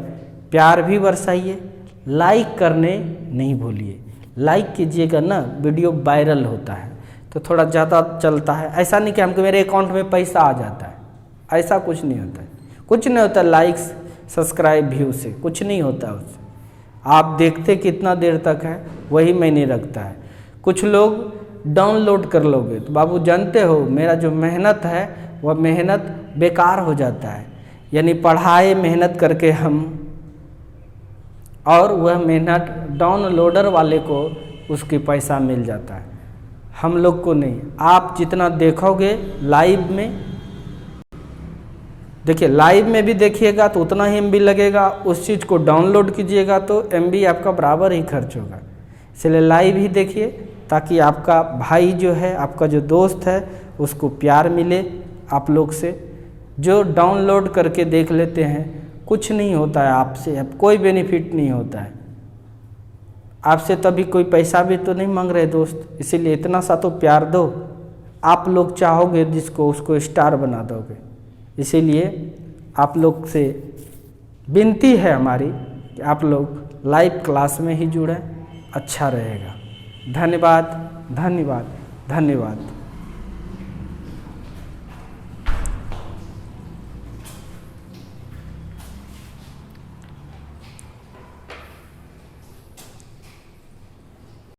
प्यार भी बरसाइए, लाइक करने नहीं भूलिए। लाइक कीजिएगा ना, वीडियो वायरल होता है तो थोड़ा ज़्यादा चलता है। ऐसा नहीं कि हमको मेरे अकाउंट में पैसा आ जाता है, ऐसा कुछ नहीं होता है। कुछ नहीं होता लाइक्स सब्सक्राइब व्यू से, कुछ नहीं होता उससे। आप देखते कितना देर तक है वही मैंने रखता है। कुछ लोग डाउनलोड कर लोगे तो बाबू जानते हो मेरा जो मेहनत है वह मेहनत बेकार हो जाता है। यानी पढ़ाई मेहनत करके हम, और वह मेहनत डाउनलोडर वाले को उसके पैसा मिल जाता है, हम लोग को नहीं। आप जितना देखोगे लाइव में, देखिए लाइव में भी देखिएगा तो उतना ही MB लगेगा, उस चीज़ को डाउनलोड कीजिएगा तो MB आपका बराबर ही खर्च होगा। इसलिए लाइव ही देखिए ताकि आपका भाई जो है, आपका जो दोस्त है, उसको प्यार मिले आप लोग से। जो डाउनलोड करके देख लेते हैं कुछ नहीं होता है आपसे, अब कोई बेनिफिट नहीं होता है आपसे, तभी कोई पैसा भी तो नहीं मांग रहे दोस्त। इसीलिए इतना सा तो प्यार दो। आप लोग चाहोगे जिसको उसको स्टार बना दोगे। इसीलिए आप लोग से विनती है हमारी कि आप लोग लाइव क्लास में ही जुड़ें, अच्छा रहेगा। धन्यवाद धन्यवाद धन्यवाद।